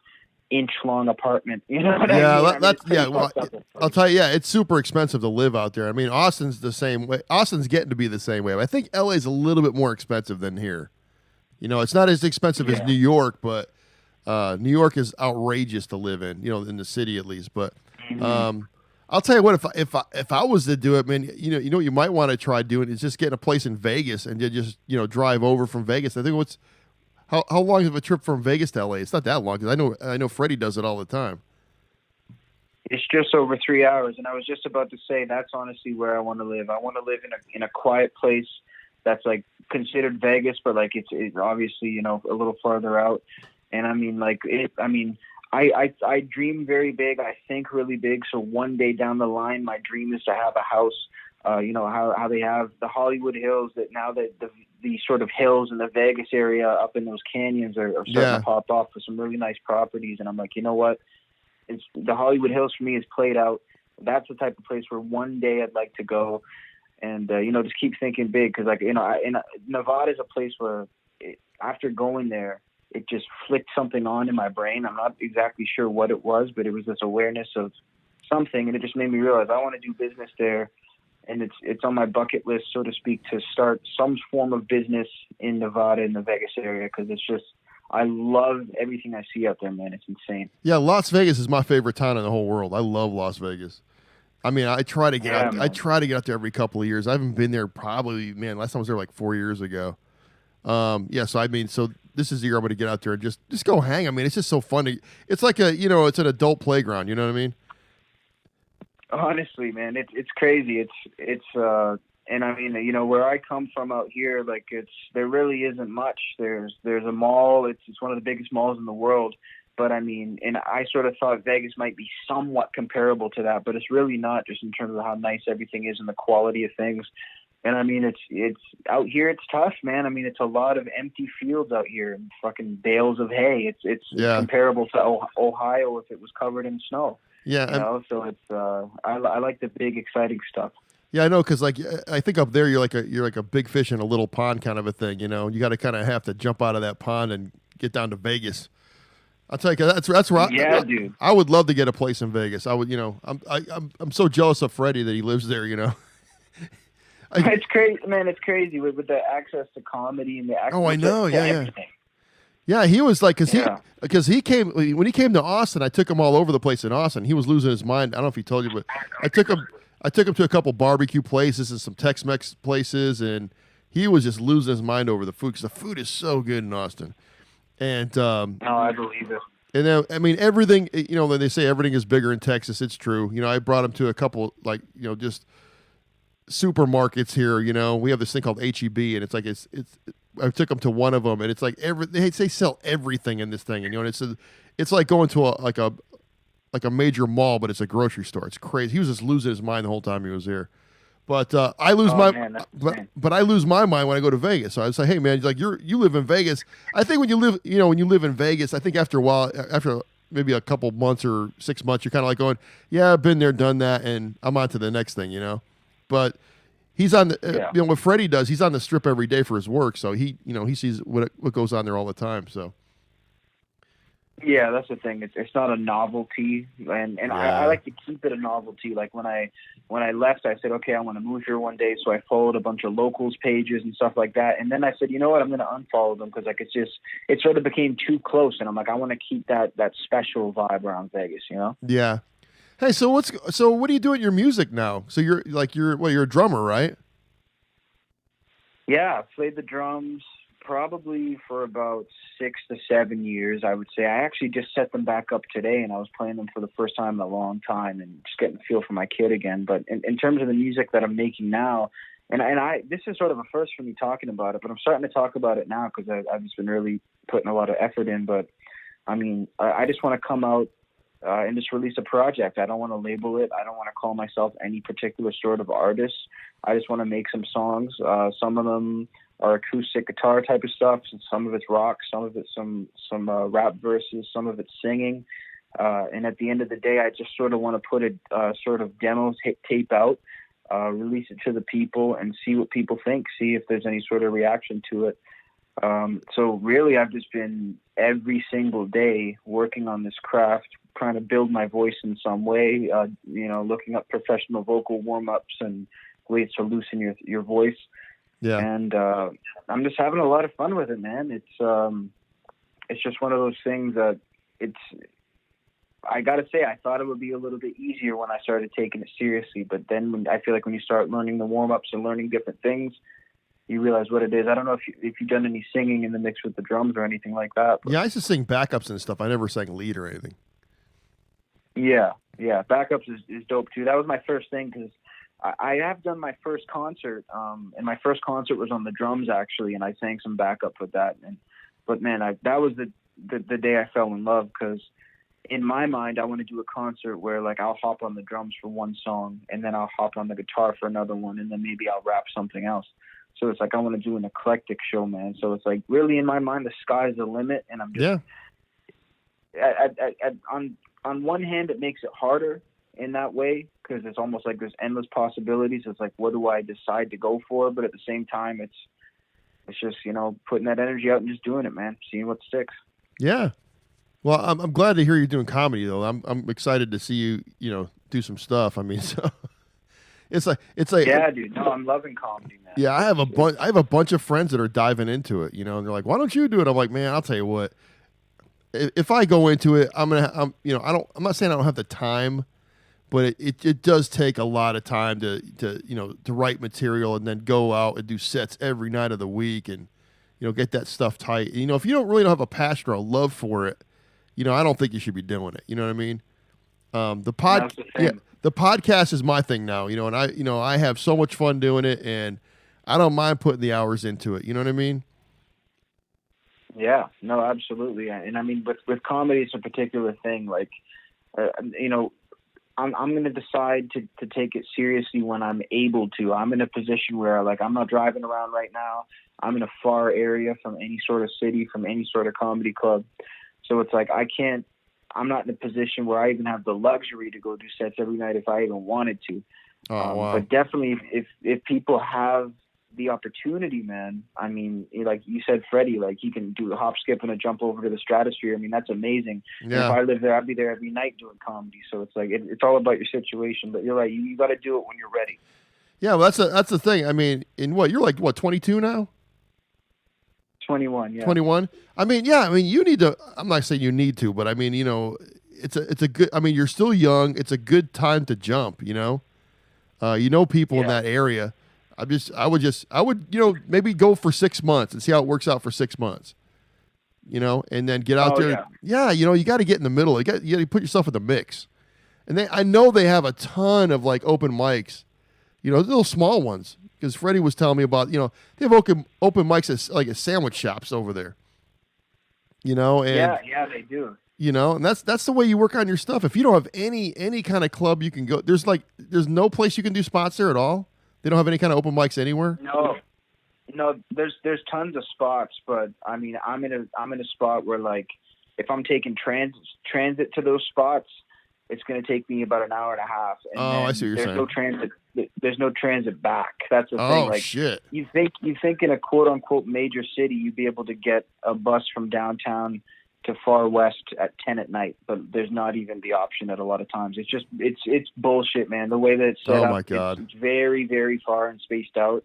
S2: inch-long apartment. You know what I mean?
S1: I'll tell you, it's super expensive to live out there. I mean, Austin's the same way. Austin's getting to be the same way. I think LA's a little bit more expensive than here. You know, it's not as expensive as New York, but New York is outrageous to live in, you know, in the city at least. But I'll tell you what, if I was to do it, man, you know what you might want to try doing is just getting a place in Vegas and just, you know, drive over from Vegas. I think how long is a trip from Vegas to LA? It's not that long, because I know Freddie does it all the time.
S2: It's just over 3 hours, and I was just about to say that's honestly where I want to live. I want to live in a quiet place that's like considered Vegas, but like it's obviously, you know, a little farther out. And I mean, like I dream very big. I think really big. So one day down the line, my dream is to have a house. You know how they have the Hollywood Hills, that now that the sort of hills in the Vegas area up in those canyons are starting to pop off with some really nice properties. And I'm like, you know what? It's the Hollywood Hills for me is played out. That's the type of place where one day I'd like to go, and you know, just keep thinking big, because like, you know, Nevada is a place where after going there, it just flicked something on in my brain. I'm not exactly sure what it was, but it was this awareness of something, and it just made me realize I want to do business there. And it's on my bucket list, so to speak, to start some form of business in Nevada, in the Vegas area, because it's just, I love everything I see out there, man. It's insane.
S1: Yeah, Las Vegas is my favorite town in the whole world. I love Las Vegas. I mean, I try to get out. Man. I try to get out there every couple of years. I haven't been there probably, man. Last time I was there like 4 years ago. So I mean, so this is the year I'm going to get out there and just go hang. I mean, it's just so fun. It's like it's an adult playground. You know what I mean?
S2: Honestly, man, it's crazy. And I mean, you know, where I come from out here, like there really isn't much. There's a mall. It's one of the biggest malls in the world. But I mean, and I sort of thought Vegas might be somewhat comparable to that, but it's really not, just in terms of how nice everything is and the quality of things. And I mean, it's out here. It's tough, man. I mean, it's a lot of empty fields out here and fucking bales of hay. It's comparable to Ohio if it was covered in snow.
S1: Yeah,
S2: you know, so it's I like the big exciting stuff.
S1: Yeah, I know, because like I think up there you're like a big fish in a little pond kind of a thing. You know, you got to kind of have to jump out of that pond and get down to Vegas. I'll tell you, that's right.
S2: Yeah, dude.
S1: I would love to get a place in Vegas. I would, you know, I'm so jealous of Freddie that he lives there. You know.
S2: It's crazy, man. It's crazy with the access to comedy and the access
S1: I know.
S2: to everything.
S1: Yeah, he was like, because he came when he came to Austin. I took him all over the place in Austin. He was losing his mind. I don't know if he told you, but I took him to a couple barbecue places and some Tex-Mex places, and he was just losing his mind over the food, because the food is so good in Austin. And
S2: no, I believe it.
S1: And then, I mean, everything. You know, when they say everything is bigger in Texas, it's true. You know, I brought him to a couple, like, you know, just supermarkets here. You know, we have this thing called HEB, and it's like I took him to one of them, and it's like they sell everything in this thing, and you know, and it's like going to a major mall, but it's a grocery store. It's crazy. He was just losing his mind the whole time he was here. But I lose but I lose my mind when I go to Vegas. So I say, hey man, like you live in Vegas. I think when you live in Vegas, I think after a while, after maybe a couple months or 6 months, you're kind of like going, yeah, I've been there, done that, and I'm on to the next thing, But he's on the, what Freddie does, he's on the strip every day for his work, so he sees what goes on there all the time. So.
S2: Yeah, that's the thing. It's not a novelty, and I like to keep it a novelty. Like when I left, I said, okay, I want to move here one day, so I followed a bunch of locals pages and stuff like that. And then I said, you know what, I'm going to unfollow them because like it sort of became too close, and I'm like, I want to keep that special vibe around Vegas,
S1: Yeah. Hey, so what do you do with your music now? So you're a drummer, right?
S2: Yeah, I played the drums probably for about 6 to 7 years, I would say. I actually just set them back up today, and I was playing them for the first time in a long time and just getting the feel for my kid again. But in terms of the music that I'm making now, and this is sort of a first for me talking about it, but I'm starting to talk about it now because I've just been really putting a lot of effort in. But I mean, I just want to come out and just release a project. I don't want to label it. I don't want to call myself any particular sort of artist. I just want to make some songs. Some of them are acoustic guitar type of stuff. Some of it's rock, some of it's some rap verses, some of it's singing. And at the end of the day, I just sort of want to put a sort of demo tape out, release it to the people and see what people think, see if there's any sort of reaction to it. So really, I've just been every single day working on this craft, trying to build my voice in some way, looking up professional vocal warm-ups and ways to loosen your voice.
S1: Yeah.
S2: And I'm just having a lot of fun with it, man. It's just one of those things that I got to say, I thought it would be a little bit easier when I started taking it seriously. But then I feel like when you start learning the warm-ups and learning different things, you realize what it is. I don't know if you've done any singing in the mix with the drums or anything like that.
S1: But. Yeah, I used to sing backups and stuff. I never sang lead or anything.
S2: Yeah. Backups is dope too. That was my first thing because I have done my first concert, and my first concert was on the drums actually, and I sang some backup with that. But man, that was the day I fell in love because in my mind I want to do a concert where like I'll hop on the drums for one song, and then I'll hop on the guitar for another one, and then maybe I'll rap something else. So it's like I want to do an eclectic show, man. So it's like really in my mind the sky's the limit, and I'm just on one hand it makes it harder in that way because it's almost like there's endless possibilities. It's like, what do I decide to go for? But at the same time, it's just, putting that energy out and just doing it, man, seeing what sticks.
S1: Yeah. Well, I'm glad to hear you're doing comedy though. I'm excited to see you, do some stuff. I mean, so it's like,
S2: yeah, dude, no, I'm loving comedy, man.
S1: Yeah. I have a bunch of friends that are diving into it, and they're like, why don't you do it? I'm like, man, I'll tell you what, if I go into it, I'm not saying I don't have the time, but it does take a lot of time to write material and then go out and do sets every night of the week and get that stuff tight. And, if you don't have a passion or a love for it, I don't think you should be doing it. You know what I mean? The podcast is my thing now. And I have so much fun doing it, and I don't mind putting the hours into it. You know what I mean?
S2: Yeah, no, absolutely. And I mean, with comedy, it's a particular thing. Like, I'm going to decide to take it seriously when I'm able to. I'm in a position where, like, I'm not driving around right now. I'm in a far area from any sort of city, from any sort of comedy club. So it's like I'm not in a position where I even have the luxury to go do sets every night if I even wanted to.
S1: Wow.
S2: But definitely if people have the opportunity, man, I mean, like you said, Freddie, like he can do a hop, skip, and a jump over to the stratosphere. I mean, that's amazing.
S1: Yeah.
S2: If I lived there, I'd be there every night doing comedy. So it's like it's all about your situation. But you're right, you got to do it when you're ready.
S1: Yeah, well, that's the thing. I mean, you're like 22 now?
S2: 21, yeah.
S1: 21. I mean, yeah. I mean, you need to. I'm not saying you need to, but I mean, it's a good. I mean, you're still young. It's a good time to jump. People in that area. I would maybe go for 6 months and see how it works out for 6 months, and then get out there. Yeah. You got to get in the middle. You got to put yourself in the mix. And I know they have a ton of like open mics, little small ones. Because Freddie was telling me about, they have open mics at sandwich shops over there. And
S2: yeah, they do.
S1: And that's the way you work on your stuff. If you don't have any kind of club you can go, there's no place you can do spots there at all. They don't have any kind of open mics anywhere?
S2: No, there's tons of spots, but I mean, I'm in a spot where like if I'm taking transit to those spots, it's going to take me about an hour and a half. And
S1: I see what you're
S2: saying. There's no transit back. That's the thing.
S1: Oh,
S2: like,
S1: shit.
S2: You think in a quote unquote major city, you'd be able to get a bus from downtown to far west at 10 at night, but there's not even the option at a lot of times. It's just, it's bullshit, man. The way that it's set up,
S1: my God.
S2: It's very, very far and spaced out.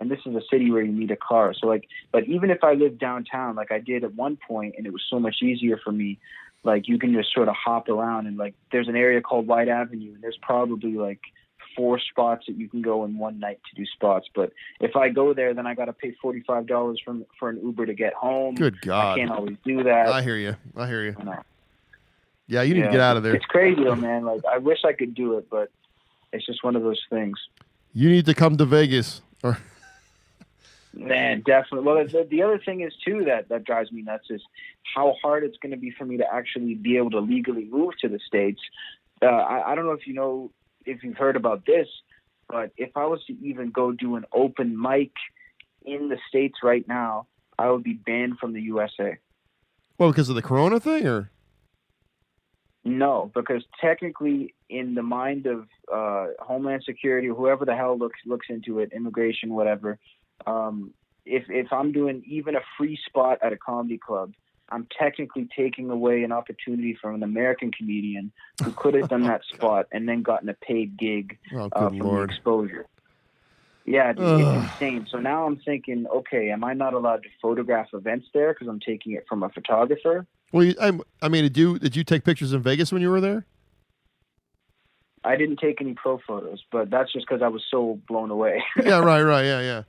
S2: And this is a city where you need a car. So like, but even if I lived downtown, like I did at one point, and it was so much easier for me, like you can just sort of hop around, and like there's an area called White Avenue, and there's probably like 4 spots that you can go in one night to do spots. But if I go there, then I got to pay $45 for an Uber to get home.
S1: Good God.
S2: I can't always do that.
S1: I hear you. Yeah, you need to get out of there.
S2: It's crazy though, man. Like I wish I could do it, but it's just one of those things.
S1: You need to come to Vegas.
S2: Man, definitely. Well, the other thing is too that drives me nuts is how hard it's going to be for me to actually be able to legally move to the States. I don't know if you've heard about this, but if I was to even go do an open mic in the States right now, I would be banned from the USA.
S1: Well, because of the Corona thing, or?
S2: No, because technically in the mind of Homeland Security or whoever the hell looks into it, immigration, whatever, if I'm doing even a free spot at a comedy club, I'm technically taking away an opportunity from an American comedian who could have done that spot and then gotten a paid gig from the exposure. Yeah, it's insane. So now I'm thinking, okay, am I not allowed to photograph events there because I'm taking it from a photographer?
S1: Well, I mean, did you take pictures in Vegas when you were there?
S2: I didn't take any pro photos, but that's just because I was so blown away.
S1: Yeah, right, yeah.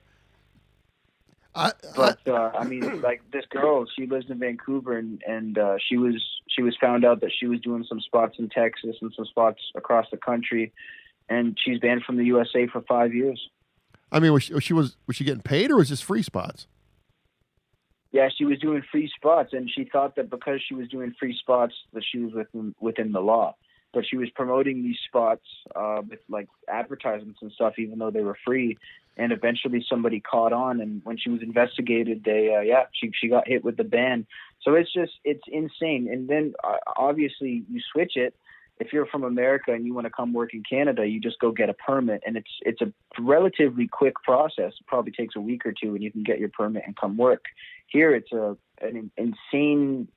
S2: I mean, like this girl, she lives in Vancouver, and she was found out that she was doing some spots in Texas and some spots across the country, and she's banned from the USA for 5 years.
S1: I mean, was she getting paid, or was this free spots?
S2: Yeah, she was doing free spots, and she thought that because she was doing free spots that she was within the law. But she was promoting these spots with like advertisements and stuff, even though they were free. And eventually somebody caught on, and when she was investigated, she got hit with the ban. So it's insane. And then obviously you switch it. If you're from America and you want to come work in Canada, you just go get a permit, and it's a relatively quick process. It probably takes a week or two, and you can get your permit and come work. Here, it's an insane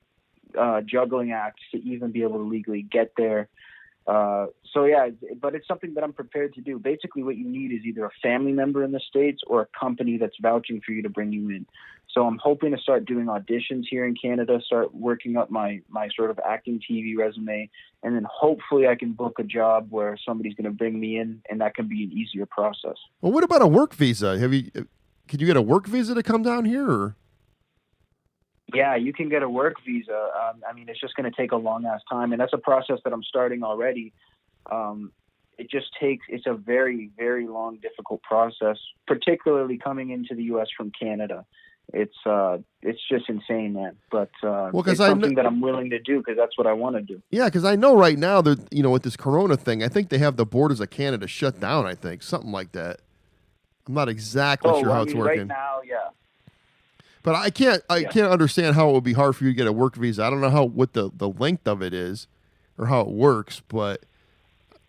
S2: juggling act to even be able to legally get there. But it's something that I'm prepared to do. Basically, what you need is either a family member in the States or a company that's vouching for you to bring you in. So I'm hoping to start doing auditions here in Canada, start working up my sort of acting TV resume, and then hopefully I can book a job where somebody's going to bring me in, and that can be an easier process.
S1: Well, what about a work visa? Could you get a work visa to come down here? Or?
S2: Yeah, you can get a work visa. I mean, it's just going to take a long ass time, and that's a process that I'm starting already. It's a very, very long, difficult process, particularly coming into the U.S. from Canada. It's just insane, man. But it's something that I'm willing to do because that's what I want to do.
S1: Yeah, because I know right now that with this Corona thing, I think they have the borders of Canada shut down. I think something like that. I'm not exactly sure how it's working.
S2: Right now, yeah.
S1: But I can't understand how it would be hard for you to get a work visa. I don't know what the length of it is or how it works, but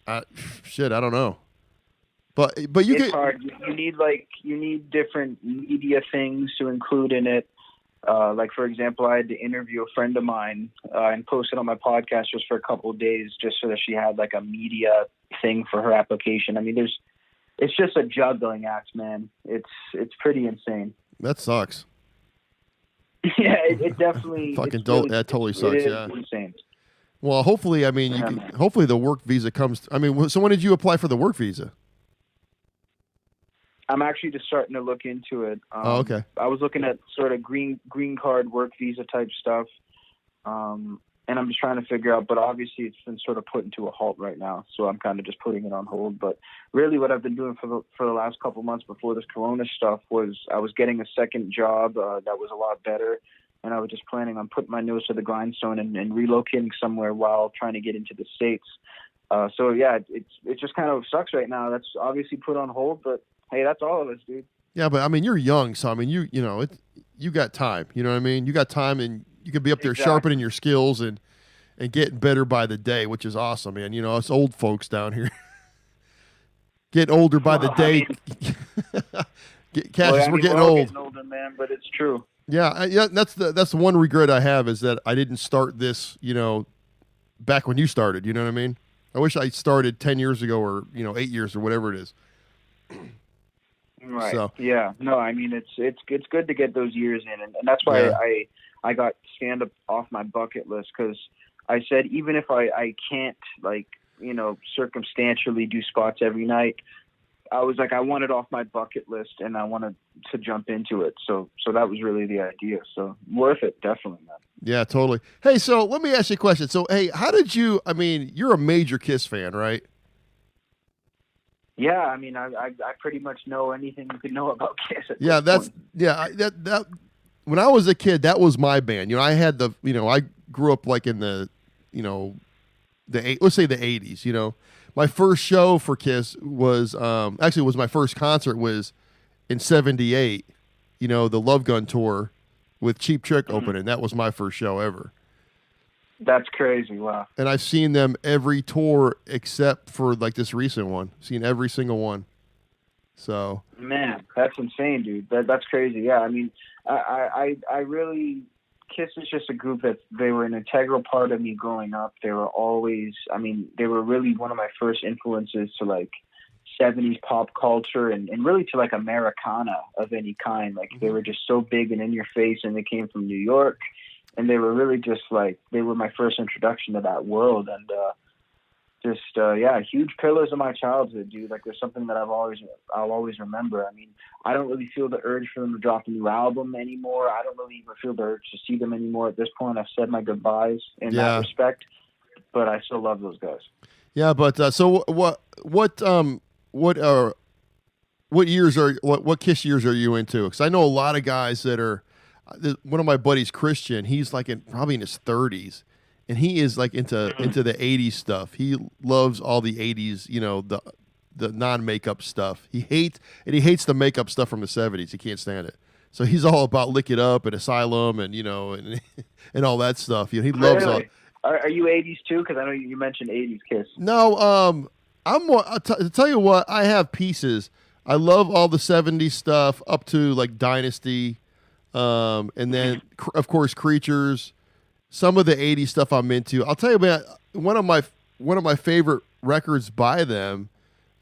S1: I don't know. But it's hard. You need different media things to include in it. Like for example, I had to interview a friend of mine and post it on my podcast just for a couple of days, just so that she had like a media thing for her application. I mean, it's just a juggling act, man. It's pretty insane. That sucks.
S2: Yeah, it definitely
S1: that totally sucks. Yeah,
S2: insane.
S1: Well, hopefully, I mean, hopefully the work visa comes. I mean, so when did you apply for the work visa?
S2: I'm actually just starting to look into it.
S1: Okay.
S2: I was looking at sort of green card work visa type stuff, and I'm just trying to figure out. But obviously, it's been sort of put into a halt right now, so I'm kind of just putting it on hold. But really, what I've been doing for the last couple months before this Corona stuff was I was getting a second job that was a lot better, and I was just planning on putting my nose to the grindstone and relocating somewhere while trying to get into the States. So yeah, it just kind of sucks right now. That's obviously put on hold, but hey, that's all of us, dude.
S1: Yeah, but I mean, you're young, so I mean, you got time. You know what I mean? You got time, and you could be up there sharpening your skills and getting better by the day, which is awesome, man. You know, us old folks down here getting older by the day. Cassius, we're getting old.
S2: Getting older, man, but it's true.
S1: Yeah, that's the one regret I have is that I didn't start this, you know, back when you started. You know what I mean? I wish I started 10 years ago or, you know, 8 years or whatever it is.
S2: Right.
S1: So.
S2: Yeah. No, I mean, it's good to get those years in. And that's why I got stand-up off my bucket list, because I said, even if I can't, like, you know, circumstantially do spots every night, I was like, I want it off my bucket list and I wanted to jump into it. So that was really the idea. So worth it. Definitely, man.
S1: Yeah, totally. Hey, so let me ask you a question. So, hey, how did you, I mean, you're a major Kiss fan, right?
S2: Yeah. I mean, I pretty much know anything you could know about Kiss.
S1: That when I was a kid, that was my band. You know, I had I grew up like in the, you know, let's say the 80s, you know. My first show for Kiss was my first concert was in 78, you know, the Love Gun tour with Cheap Trick opening. That was my first show ever.
S2: That's crazy. Wow.
S1: And I've seen them every tour except for like this recent one. Seen every single one. So,
S2: man, that's insane, dude. That's crazy. Yeah. I mean, I really, Kiss is just a group that they were an integral part of me growing up. They were always, I mean, they were really one of my first influences to like 70s pop culture and really to like Americana of any kind. Like they were just so big and in your face, and they came from New York, and they were really just like, they were my first introduction to that world. And huge pillars of my childhood, dude. Like there's something that I'll always remember. I mean, I don't really feel the urge for them to drop a new album anymore. I don't really even feel the urge to see them anymore at this point. I've said my goodbyes in that respect, but I still love those guys.
S1: Yeah, but so what Kiss years are you into? Because I know a lot of guys that are. One of my buddies, Christian, he's like probably in his 30s. And he is like into the 80s stuff. He loves all the 80s, you know, the non-makeup stuff. He hates the makeup stuff from the 70s. He can't stand it. So he's all about Lick It Up and Asylum and, you know, and all that stuff. You know, he loves all.
S2: Are you 80s too? Because I know you mentioned 80s Kiss.
S1: No, I'm more. To tell you what, I have pieces. I love all the 70s stuff up to like Dynasty, and then of course Creatures. Some of the 80s stuff I'm into. I'll tell you, man, one of my favorite records by them,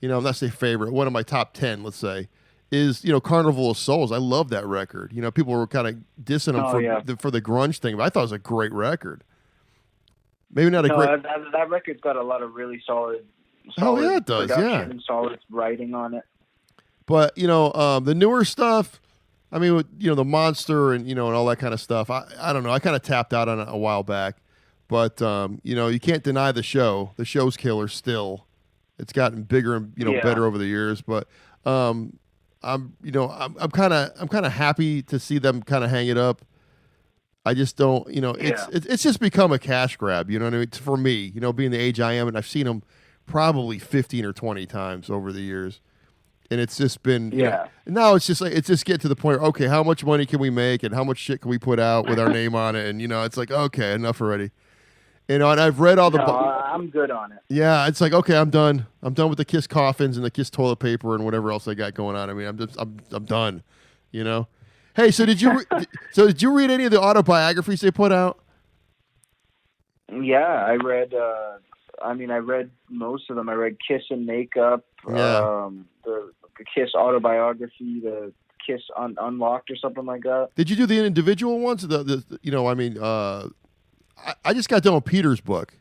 S1: you know, let's say favorite, one of my top 10, let's say, is, you know, Carnival of Souls. I love that record. You know, people were kind of dissing them for the grunge thing, but I thought it was a great record. Maybe not great.
S2: That record's got a lot of really solid
S1: it does,
S2: production and solid writing on it.
S1: But, you know, the newer stuff, I mean, you know, the Monster and, you know, and all that kind of stuff. I don't know. I kind of tapped out on it a while back. But, you know, you can't deny the show. The show's killer still. It's gotten bigger and, you know, better over the years. But I'm kind of happy to see them kind of hang it up. I just don't, you know, it's just become a cash grab, you know what I mean? For me, you know, being the age I am, and I've seen them probably 15 or 20 times over the years. And it's just been, you know, now it's just like, it's just get to the point where, okay, how much money can we make and how much shit can we put out with our name on it? And, you know, it's like, okay, enough already. You know, and I've read all the...
S2: I'm good on it.
S1: Yeah, it's like, okay, I'm done. I'm done with the Kiss coffins and the Kiss toilet paper and whatever else they got going on. I mean, I'm done, you know? Hey, so did you read any of the autobiographies they put out?
S2: Yeah, I read most of them. I read Kiss and Makeup, the Kiss autobiography, the Kiss Unlocked or something like that.
S1: Did you do the individual ones? I just got done with Peter's book.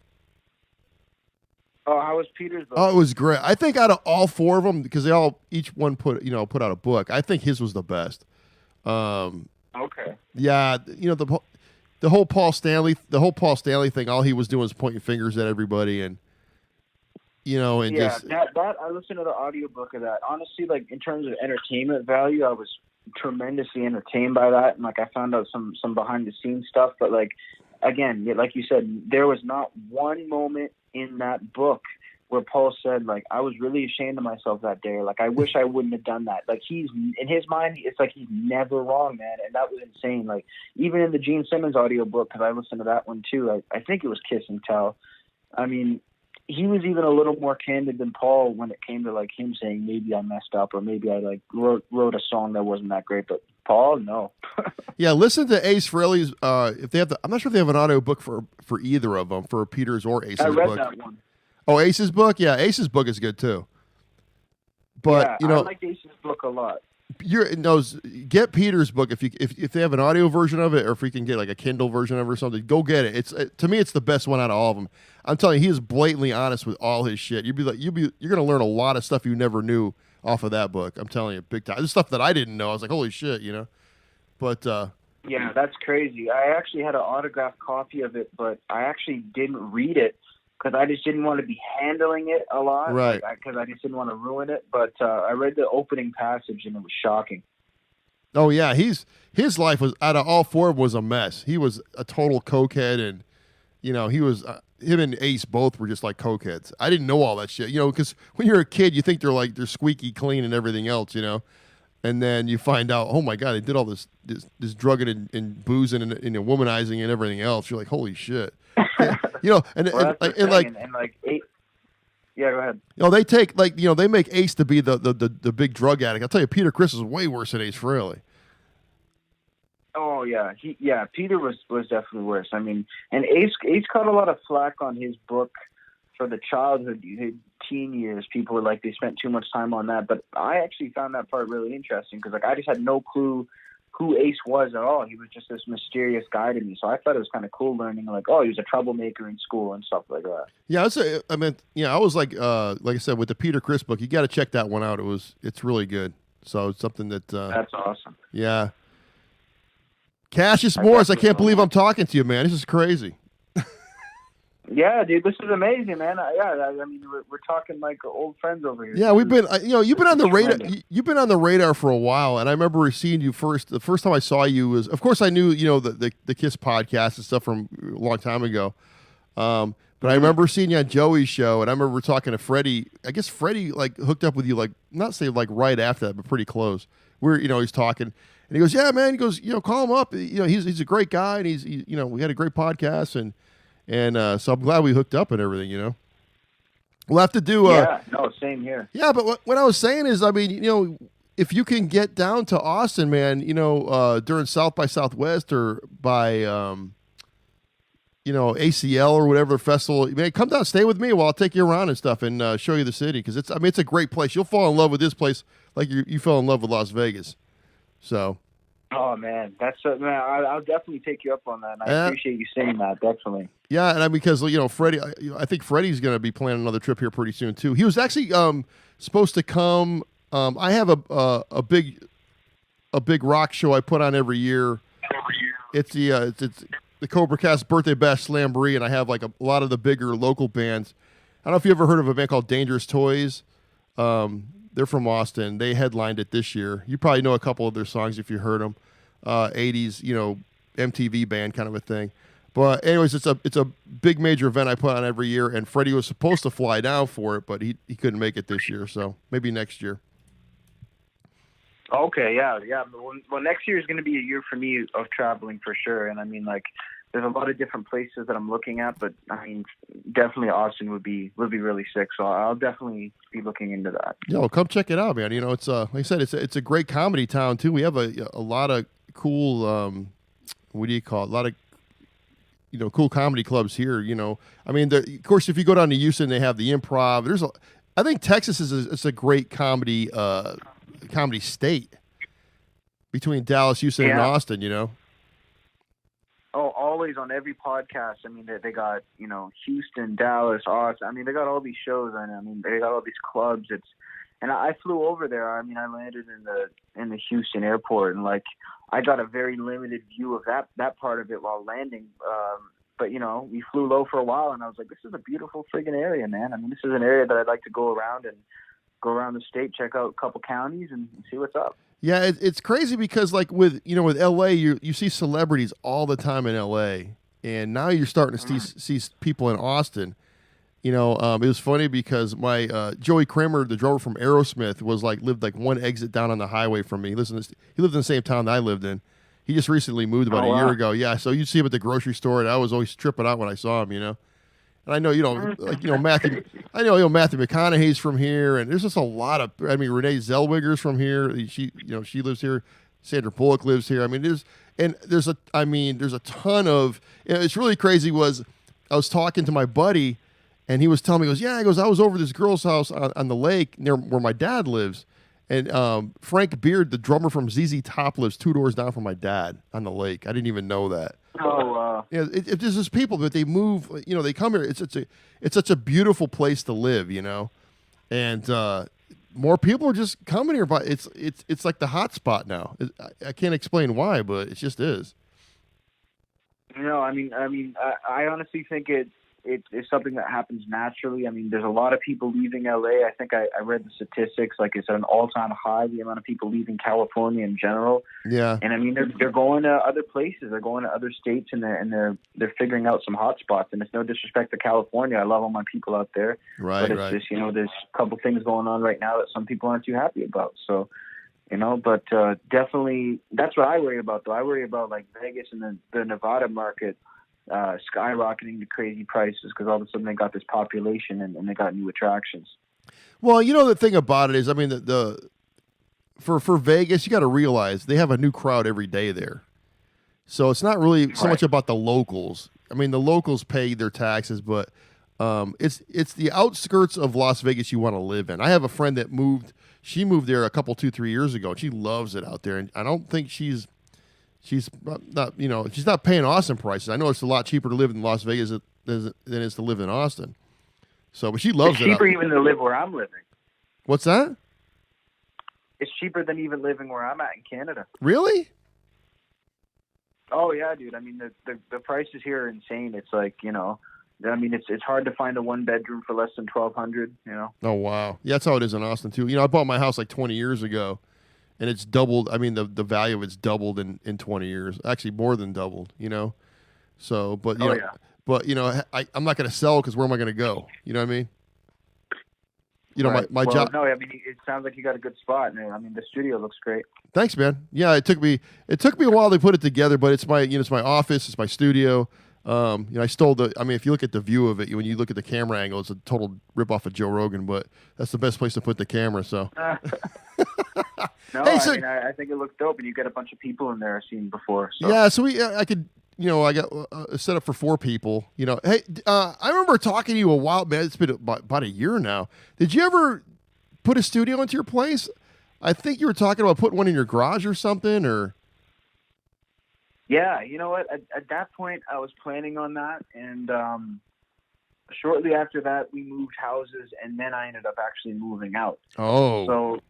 S2: Oh, how was Peter's book?
S1: Oh, it was great. I think out of all four of them, because each one put out a book, I think his was the best.
S2: Okay.
S1: Yeah, you know, the whole Paul Stanley thing, all he was doing was pointing fingers at everybody, and you know, and
S2: that I listened to the audiobook of that. Honestly, like in terms of entertainment value, I was tremendously entertained by that, and like I found out some behind the scenes stuff. But like again, like you said, there was not one moment in that book where Paul said, like, I was really ashamed of myself that day. Like, I wish I wouldn't have done that. Like, he's, in his mind, it's like he's never wrong, man. And that was insane. Like, even in the Gene Simmons audiobook, because I listened to that one too, I think it was Kiss and Tell. I mean, he was even a little more candid than Paul when it came to, like, him saying, maybe I messed up, or maybe I, like, wrote a song that wasn't that great. But Paul, no.
S1: Yeah, listen to Ace Frehley's, if they have I'm not sure if they have an audiobook for either of them, for Peter's or Ace's book.
S2: I read that one.
S1: Oh, Ace's book? Yeah, Ace's book is good too. But
S2: yeah, I like Ace's book a lot.
S1: Get Peter's book if they have an audio version of it, or if we can get like a Kindle version of it or something. Go get it. To me, it's the best one out of all of them. I'm telling you, he is blatantly honest with all his shit. You're gonna learn a lot of stuff you never knew off of that book. I'm telling you, big time. This stuff that I didn't know. I was like, holy shit, But
S2: yeah, that's crazy. I actually had an autographed copy of it, but I actually didn't read it because I just didn't want to be handling it a lot,
S1: right?
S2: Because I just didn't want to ruin it. But I read the opening passage and it was shocking.
S1: Oh yeah, his life was, out of all four, was a mess. He was a total cokehead, and he was him and Ace both were just like cokeheads. I didn't know all that shit, because when you're a kid, you think they're squeaky clean and everything else, and then you find out, oh my god, they did all this drugging and boozing and womanizing and everything else. You're like, holy shit. Yeah,
S2: go ahead.
S1: They take they make Ace to be the big drug addict. I'll tell you, Peter Criss is way worse than Ace Frehley.
S2: Oh yeah, Peter was definitely worse. I mean, and Ace caught a lot of flack on his book for the childhood, teen years. People were like, they spent too much time on that, but I actually found that part really interesting because I just had no clue who Ace was at all. He was just this mysterious guy to me. So I thought it was kind of cool learning, like, oh, he was a troublemaker in school and stuff like that.
S1: Yeah, I was like I said, with the Peter Criss book, you got to check that one out. It's really good. So it's something that
S2: that's awesome.
S1: Yeah. Cassius Morris, I can't believe I'm talking to you, man. This is crazy.
S2: Yeah, dude, this is amazing, man. I mean, we're talking like old friends over here.
S1: Yeah, we've been, you've been on the radar. You've been on the radar for a while, and I remember seeing you first. The first time I saw you was, of course, I knew the Kiss podcast and stuff from a long time ago. But I remember seeing you on Joey's show, and I remember talking to Freddie. I guess Freddie like hooked up with you, like not say like right after that, but pretty close. He's talking, and he goes, "Yeah, man." He goes, "Call him up. He's a great guy, and we had a great podcast and." So I'm glad we hooked up and everything, We'll have to do...
S2: same here.
S1: Yeah, but what I was saying is, I mean, if you can get down to Austin, man, during South by Southwest or by, ACL or whatever festival, man, come down, stay with me while I'll take you around and stuff and show you the city. Because it's a great place. You'll fall in love with this place like you fell in love with Las Vegas. So...
S2: Oh man, man. I'll definitely take you up on that. And I appreciate you saying that. Definitely.
S1: Yeah, and because Freddie, I think Freddie's going to be planning another trip here pretty soon too. He was actually supposed to come. I have a big rock show I put on every year. It's the CobraCast Birthday Bash Slamboree, and I have like a lot of the bigger local bands. I don't know if you ever heard of a band called Dangerous Toys. They're from Austin. They headlined it this year. You probably know a couple of their songs if you heard them. 80s, MTV band kind of a thing. But anyways, it's a big major event I put on every year, and Freddie was supposed to fly down for it, but he couldn't make it this year, so maybe next year.
S2: Okay, yeah. Well, next year is going to be a year for me of traveling for sure, and I mean, like, there's a lot of different places that I'm looking at, but I mean, definitely Austin would be really sick. So I'll definitely be looking into that.
S1: Yeah, well, come check it out, man. It's like I said, it's a great comedy town too. We have a lot of cool, what do you call it? A lot of cool comedy clubs here. I mean, of course, if you go down to Houston, they have the Improv. I think Texas is a great comedy state between Dallas, Houston, and Austin.
S2: Oh, always on every podcast. I mean, they got, Houston, Dallas, Austin. I mean, they got all these shows, and I mean, they got all these clubs. And I flew over there. I mean, I landed in the Houston airport, and like, I got a very limited view of that part of it while landing. But we flew low for a while, and I was like, this is a beautiful friggin' area, man. I mean, this is an area that I'd like to go around the state, check out a couple counties, and see what's up.
S1: Yeah, it's crazy because like with LA, you see celebrities all the time in LA, and now you're starting to see people in Austin, It was funny because my Joey Kramer, the drummer from Aerosmith, lived like one exit down on the highway from me. He lived in the same town that I lived in. He just recently moved about a year ago. Yeah, so you'd see him at the grocery store, and I was always tripping out when I saw him. And I know Matthew. I know Matthew McConaughey's from here, and there's just a lot of. I mean, Renee Zellweger's from here. She lives here. Sandra Bullock lives here. I mean, there's a ton of. It's really crazy. I was talking to my buddy. And he was telling me, I was over this girl's house on the lake near where my dad lives. And Frank Beard, the drummer from ZZ Top, lives 2 doors down from my dad on the lake. I didn't even know that.
S2: Oh,
S1: there's just people, but they move, they come here. It's such a beautiful place to live, and more people are just coming here. But it's like the hot spot now. I can't explain why, but it just is.
S2: I honestly think it's something that happens naturally. I mean, there's a lot of people leaving LA. I think I read the statistics, like it's at an all-time high, the amount of people leaving California in general.
S1: Yeah.
S2: And I mean, they're going to other places. They're going to other states, and they're figuring out some hot spots. And it's no disrespect to California. I love all my people out there.
S1: Right.
S2: But it's just, there's a couple things going on right now that some people aren't too happy about. So, but definitely that's what I worry about, though. I worry about like Vegas and the Nevada market skyrocketing to crazy prices because all of a sudden they got this population and they got new attractions.
S1: Well, the thing about it is, I mean, for Vegas, you got to realize they have a new crowd every day there. So it's not really so much about the locals. I mean, the locals pay their taxes, but it's the outskirts of Las Vegas you want to live in. I have a friend that moved. She moved there 2-3 years ago, and she loves it out there. And I don't think she's not, she's not paying Austin prices. I know it's a lot cheaper to live in Las Vegas than it is to live in Austin. So, but she loves it.
S2: It's cheaper even to live where I'm living.
S1: What's that?
S2: It's cheaper than even living where I'm at in Canada.
S1: Really?
S2: Oh yeah, dude. I mean, the prices here are insane. It's like, it's hard to find a 1-bedroom for less than $1,200.
S1: Oh wow, yeah, that's how it is in Austin too. I bought my house like 20 years ago. And it's doubled. I mean, the value of it's doubled in 20 years. Actually, more than doubled. So, but I'm not going to sell because where am I going to go? You know what I mean? My job.
S2: No, I mean, it sounds like you got a good spot. I mean, the studio looks great.
S1: Thanks, man. Yeah, it took me a while to put it together, but it's my office, it's my studio. I stole if you look at the view of it, when you look at the camera angle, it's a total rip off of Joe Rogan, but that's the best place to put the camera. So.
S2: No, hey, I think it looks dope, and you get a bunch of people in there I've seen before. So.
S1: Yeah, so I could, I got set up for 4 people. Hey, I remember talking to you a while, man. It's been about a year now. Did you ever put a studio into your place? I think you were talking about putting one in your garage or something, or.
S2: Yeah, you know what? At that point, I was planning on that, and shortly after that, we moved houses, and then I ended up actually moving out.
S1: Oh.
S2: So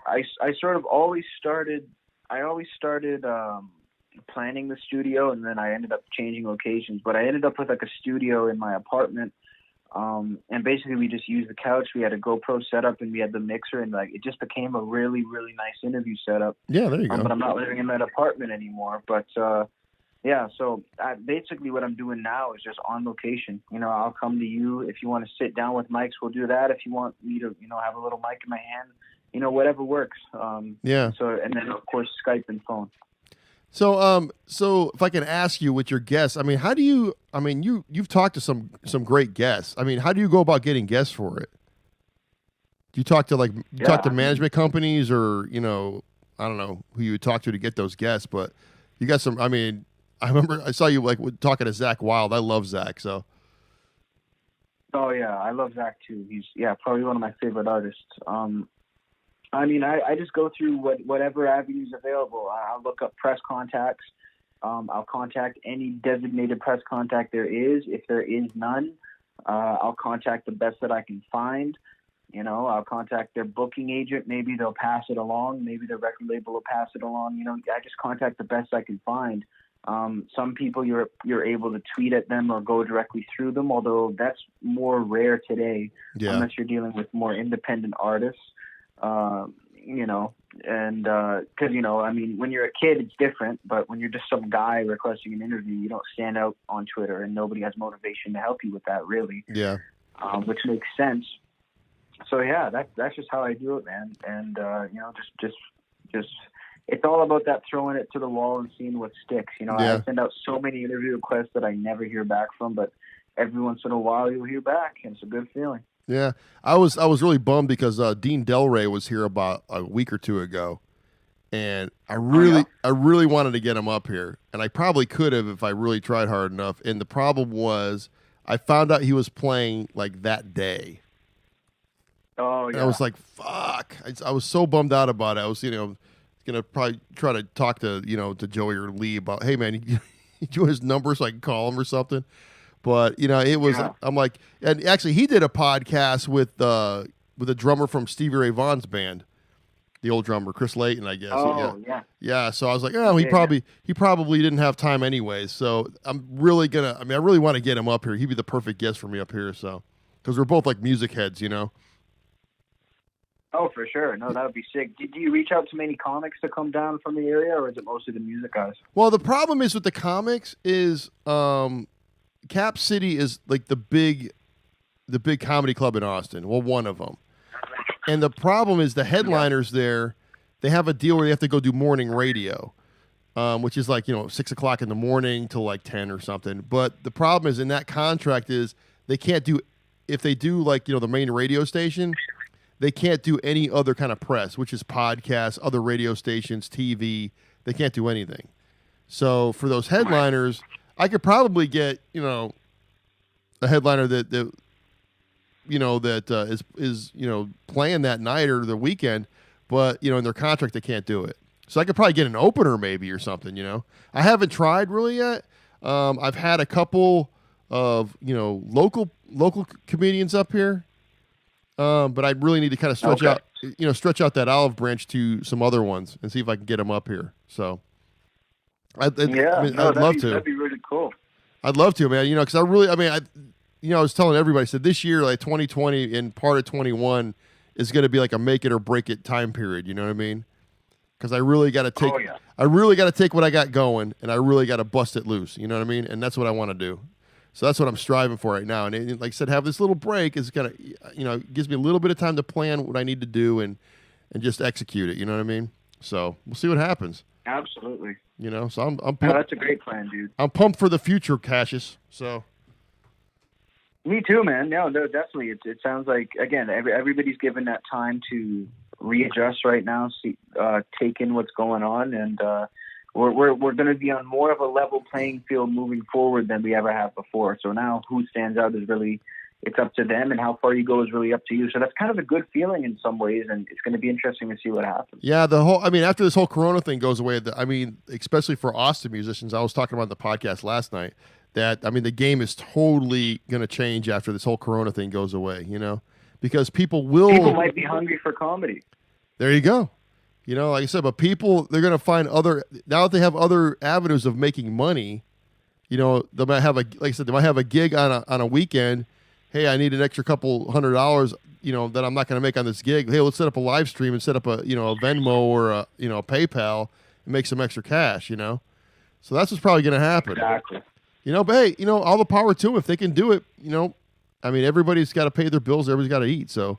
S2: I sort of always started planning the studio, and then I ended up changing locations. But I ended up with like a studio in my apartment, and basically we just used the couch. We had a GoPro setup, and we had the mixer, and like it just became a really, really nice interview setup.
S1: Yeah, there you go.
S2: But I'm not living in that apartment anymore. But yeah, so basically what I'm doing now is just on location. I'll come to you if you want to sit down with mics. We'll do that. If you want me to, have a little mic in my hand. Whatever works.
S1: Yeah.
S2: So, and then of course Skype and phone.
S1: So, if I can ask you with your guests, I mean, how do you? I mean, you've talked to some great guests. I mean, how do you go about getting guests for it? Do you talk to management companies, or I don't know who you would talk to get those guests, but you got some. I mean, I remember I saw you talking to Zach Wild. I love Zach. So.
S2: Oh yeah, I love Zach too. He's probably one of my favorite artists. I just go through whatever avenues available. I'll look up press contacts. I'll contact any designated press contact there is. If there is none, I'll contact the best that I can find. I'll contact their booking agent. Maybe they'll pass it along. Maybe their record label will pass it along. I just contact the best I can find. Some people you're able to tweet at them or go directly through them, although that's more rare today, unless you're dealing with more independent artists. When you're a kid, it's different, but when you're just some guy requesting an interview, you don't stand out on Twitter, and nobody has motivation to help you with that, really.
S1: Yeah.
S2: which makes sense. So yeah, that's just how I do it, man. And just it's all about that throwing it to the wall and seeing what sticks. I send out so many interview requests that I never hear back from, but every once in a while you'll hear back, and it's a good feeling.
S1: Yeah, I was really bummed because Dean Delray was here about a week or two ago, and I really wanted to get him up here, and I probably could have if I really tried hard enough. And the problem was, I found out he was playing like that day.
S2: Oh yeah.
S1: And I was like, "Fuck!" I was so bummed out about it. I was, gonna probably try to talk to to Joey or Lee about, hey man, you do his number so I can call him or something. But it was. Yeah. I'm like, and actually, he did a podcast with a drummer from Stevie Ray Vaughan's band, the old drummer Chris Layton, I guess.
S2: Oh
S1: yeah. So I was like, oh, he probably didn't have time anyways. So I'm really gonna. I really want to get him up here. He'd be the perfect guest for me up here. So because we're both like music heads,
S2: Oh, for sure. No, that would be sick. Do you reach out to many comics to come down from the area, or is it mostly the music guys?
S1: Well, the problem is with the comics is Cap City is like the big comedy club in Austin. Well, one of them. And the problem is the headliners there, they have a deal where they have to go do morning radio, which is like, 6 o'clock in the morning till like 10 or something. But the problem is in that contract is they can't do, if they do like, the main radio station, they can't do any other kind of press, which is podcasts, other radio stations, TV. They can't do anything. So for those headliners, I could probably get, a headliner that is playing that night or the weekend, but in their contract they can't do it. So I could probably get an opener maybe or something. I haven't tried really yet. I've had a couple of local comedians up here. But I really need to kind of stretch out that olive branch to some other ones and see if I can get them up here. So, I'd love to.
S2: That'd be really cool.
S1: I'd love to, man. Because I was telling everybody, I said this year, like 2020 and part of 21 is going to be like a make it or break it time period. You know what I mean? Because I really got to take, what I got going, and I really got to bust it loose. You know what I mean? And that's what I want to do. So that's what I'm striving for right now. And like I said, have this little break is kind of, it gives me a little bit of time to plan what I need to do and just execute it. You know what I mean? So we'll see what happens.
S2: Absolutely.
S1: So I'm pumped.
S2: No, that's a great plan, dude.
S1: I'm pumped for the future, Cassius. So.
S2: Me too, man. No, definitely. It sounds like, again, everybody's given that time to readjust right now, see, take in what's going on, and we're going to be on more of a level playing field moving forward than we ever have before. So now who stands out is really, it's up to them, and how far you go is really up to you. So that's kind of a good feeling in some ways, and it's going to be interesting to see what happens.
S1: Yeah, after this whole Corona thing goes away, especially for Austin musicians, I was talking about on the podcast last night that, the game is totally going to change after this whole Corona thing goes away, because people
S2: might be hungry for comedy.
S1: There you go. Like I said, but people, they're going to find now that they have other avenues of making money, they might have a gig on a weekend. Hey, I need an extra couple $100, that I'm not going to make on this gig. Hey, let's set up a live stream and set up a Venmo or a PayPal and make some extra cash, So that's what's probably going to happen.
S2: Exactly.
S1: But hey, all the power to them if they can do it, everybody's got to pay their bills. Everybody's got to eat. So,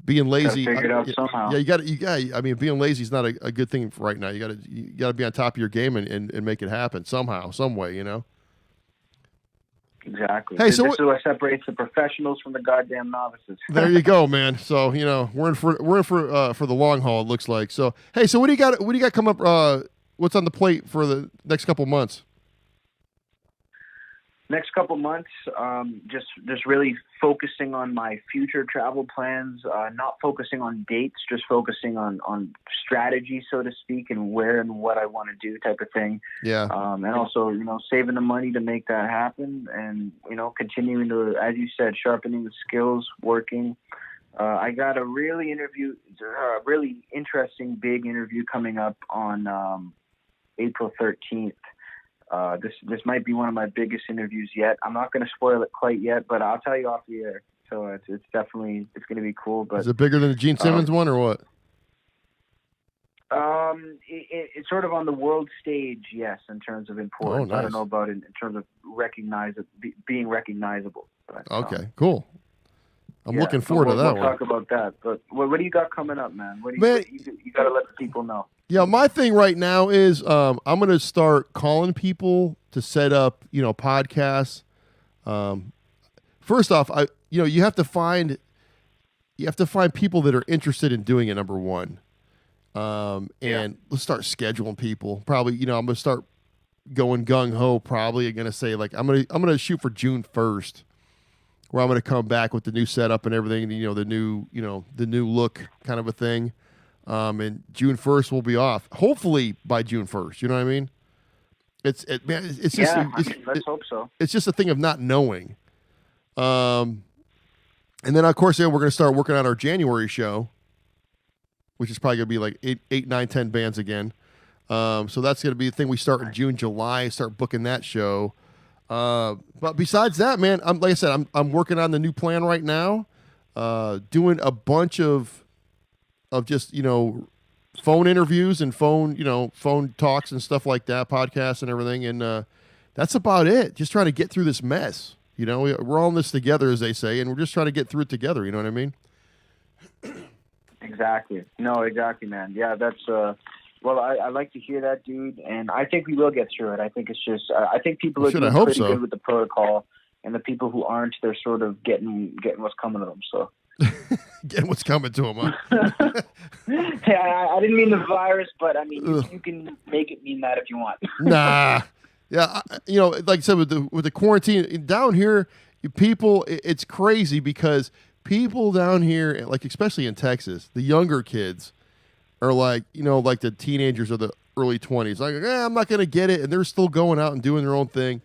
S1: being lazy,
S2: figure it out somehow.
S1: Yeah, being lazy is not a good thing for right now. You got to be on top of your game and make it happen somehow, some way.
S2: Exactly.
S1: Hey,
S2: this is what separates the professionals from the goddamn novices.
S1: There you go, man. So we're in for the long haul. It looks like. So hey, so what do you got? What do you got come up? What's on the plate for the next couple months?
S2: Next couple months, just really focusing on my future travel plans, not focusing on dates, just focusing on strategy, so to speak, and where and what I want to do type of thing.
S1: Yeah.
S2: And also, saving the money to make that happen, and, continuing to, as you said, sharpening the skills, working. I got a really interesting big interview coming up on April 13th. This might be one of my biggest interviews yet. I'm not going to spoil it quite yet, but I'll tell you off the air. So it's definitely going to be cool. But
S1: is it bigger than the Gene Simmons one or what?
S2: It's sort of on the world stage, yes, in terms of importance.
S1: Oh, nice.
S2: I don't know about it in terms of being recognizable. But,
S1: okay, cool. I'm looking forward to that
S2: we'll
S1: one.
S2: We'll talk about that. But what do you got coming up, man? You got to let the people know.
S1: Yeah, my thing right now is I'm going to start calling people to set up, podcasts. First off, you have to find people that are interested in doing it. Number one, and let's start scheduling people. Probably, I'm going to start going gung ho. Probably, I'm going to say like I'm going to shoot for June 1st. Where I'm going to come back with the new setup and everything, the new look kind of a thing. And June 1st will be off. Hopefully by June 1st. You know what I mean? It's just
S2: let's hope so.
S1: It's just a thing of not knowing. And then of course we're going to start working on our January show, which is probably going to be like 8, 9, 10 bands again. So that's going to be the thing we start in June, July. Start booking that show. But besides that, man, like I said, I'm working on the new plan right now, doing a bunch of just, phone interviews and phone talks and stuff like that, podcasts and everything. And, that's about it. Just trying to get through this mess. We're all in this together, as they say, and we're just trying to get through it together. You know what I mean?
S2: Exactly. No, exactly, man. Yeah, that's, well, I like to hear that, dude, and I think we will get through it. I think it's just, I think people are doing pretty good with the protocol, and the people who aren't, they're sort of getting what's coming to them. So,
S1: getting what's coming to them, huh?
S2: Yeah, I didn't mean the virus, but I mean you can make it mean that if you want.
S1: Nah, yeah, like I said with the quarantine down here, people, it's crazy because people down here, like especially in Texas, the younger kids. Or like, like the teenagers of the early 20s, like, I'm not going to get it. And they're still going out and doing their own thing.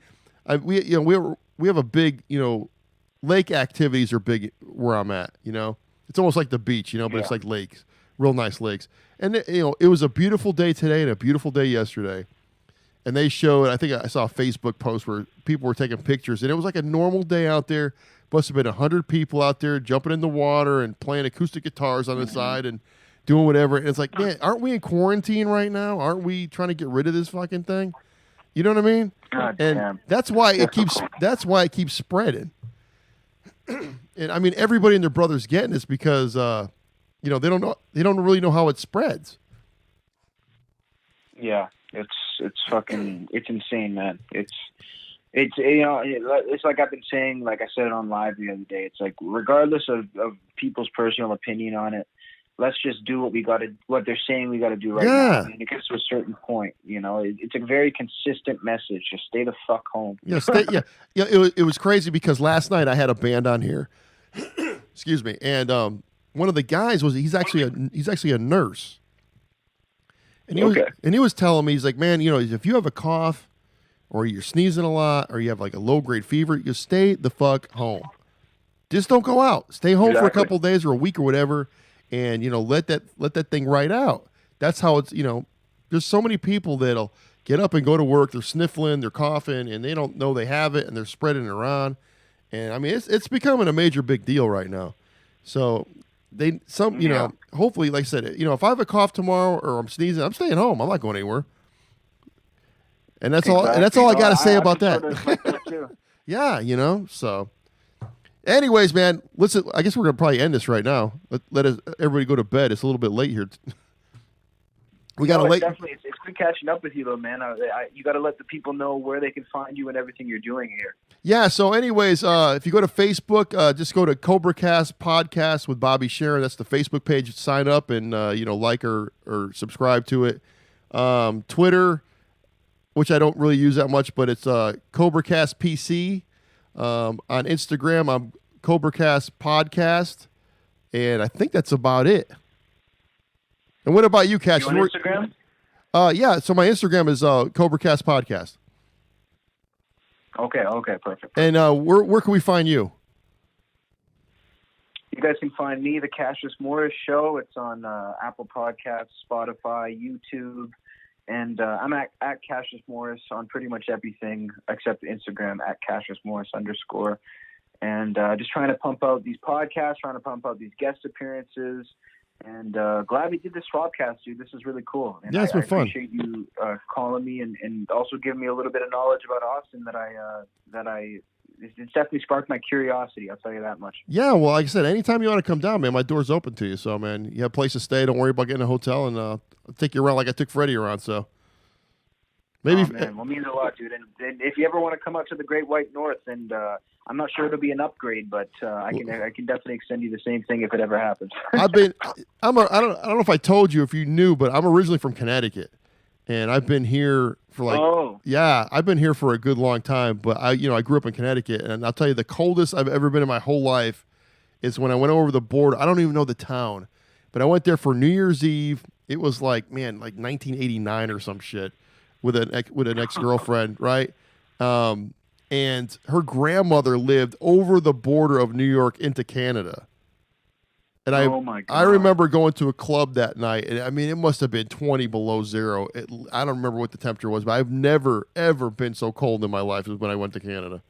S1: We have a big, lake activities are big where I'm at, It's almost like the beach, but It's like lakes, real nice lakes. And, it was a beautiful day today and a beautiful day yesterday. And they showed, I think I saw a Facebook post where people were taking pictures. And it was like a normal day out there. Must have been 100 people out there jumping in the water and playing acoustic guitars on the side and doing whatever. And it's like, man, aren't we in quarantine right now? Aren't we trying to get rid of this fucking thing? You know what I mean?
S2: God
S1: and
S2: damn.
S1: that's why it keeps spreading. And I mean, everybody and their brother's getting this because they don't really know how it spreads.
S2: Yeah, it's fucking, it's insane, man. It's it's like I've been saying, like I said it on live the other day. It's like, regardless of people's personal opinion on it, let's just do what they're saying we got to do right now. I mean, it gets to a certain point, it's a very consistent message. Just stay the fuck home.
S1: Yeah, it was crazy because last night I had a band on here. Excuse me. And one of the guys he's actually a nurse. And he was telling me, he's like, man, if you have a cough or you're sneezing a lot or you have like a low grade fever, you stay the fuck home. Just don't go out. Stay home for a couple of days or a week or whatever. And, let that thing ride out. That's how it's, there's so many people that'll get up and go to work. They're sniffling, they're coughing, and they don't know they have it, and they're spreading it around. And I mean, it's becoming a major big deal right now. So hopefully, like I said, if I have a cough tomorrow or I'm sneezing, I'm staying home. I'm not going anywhere. And that's all. And that's all I got to say about that. Yeah, so. Anyways, man, listen, I guess we're going to probably end this right now. Let everybody go to bed. It's a little bit late here.
S2: Definitely. It's good catching up with you, though, man. You got to let the people know where they can find you and everything you're doing here.
S1: Yeah, so anyways, if you go to Facebook, just go to CobraCast Podcast with Bobby Sharron. That's the Facebook page. Sign up and, like or subscribe to it. Twitter, which I don't really use that much, but it's CobraCast PC. On Instagram, I'm CobraCast Podcast, and I think that's about it. And what about you, Cassius?
S2: You on Instagram?
S1: Yeah. So my Instagram is CobraCast Podcast.
S2: Okay, perfect.
S1: And where can we find you?
S2: You guys can find me, the Cassius Morris Show. It's on Apple Podcasts, Spotify, YouTube. And I'm at Cassius Morris on pretty much everything except Instagram at Cassius Morris _ And just trying to pump out these podcasts, trying to pump out these guest appearances. And glad we did this swapcast, dude. This is really cool. And
S1: yeah, it's been fun.
S2: I appreciate you calling me and also giving me a little bit of knowledge about Austin it's definitely sparked my curiosity. I'll tell you that much.
S1: Yeah, well, like I said, anytime you want to come down, man, my door's open to you. So, man, you have a place to stay. Don't worry about getting a hotel, and I'll take you around like I took Freddie around. So maybe.
S2: Oh, man. Well, means a lot, dude. And if you ever want to come out to the Great White North, and I'm not sure it'll be an upgrade, but I can definitely extend you the same thing if it ever happens. I
S1: don't know if I told you, if you knew, but I'm originally from Connecticut, and I've been here for I've been here for a good long time. But I grew up in Connecticut, and I'll tell you, the coldest I've ever been in my whole life is when I went over the border. I don't even know the town, but I went there for New Year's Eve. It was like 1989 or some shit with an ex-girlfriend, right? And her grandmother lived over the border of New York into Canada. And I remember going to a club that night, and I mean, it must have been 20 below zero. I don't remember what the temperature was, but I've never, ever been so cold in my life as when I went to Canada.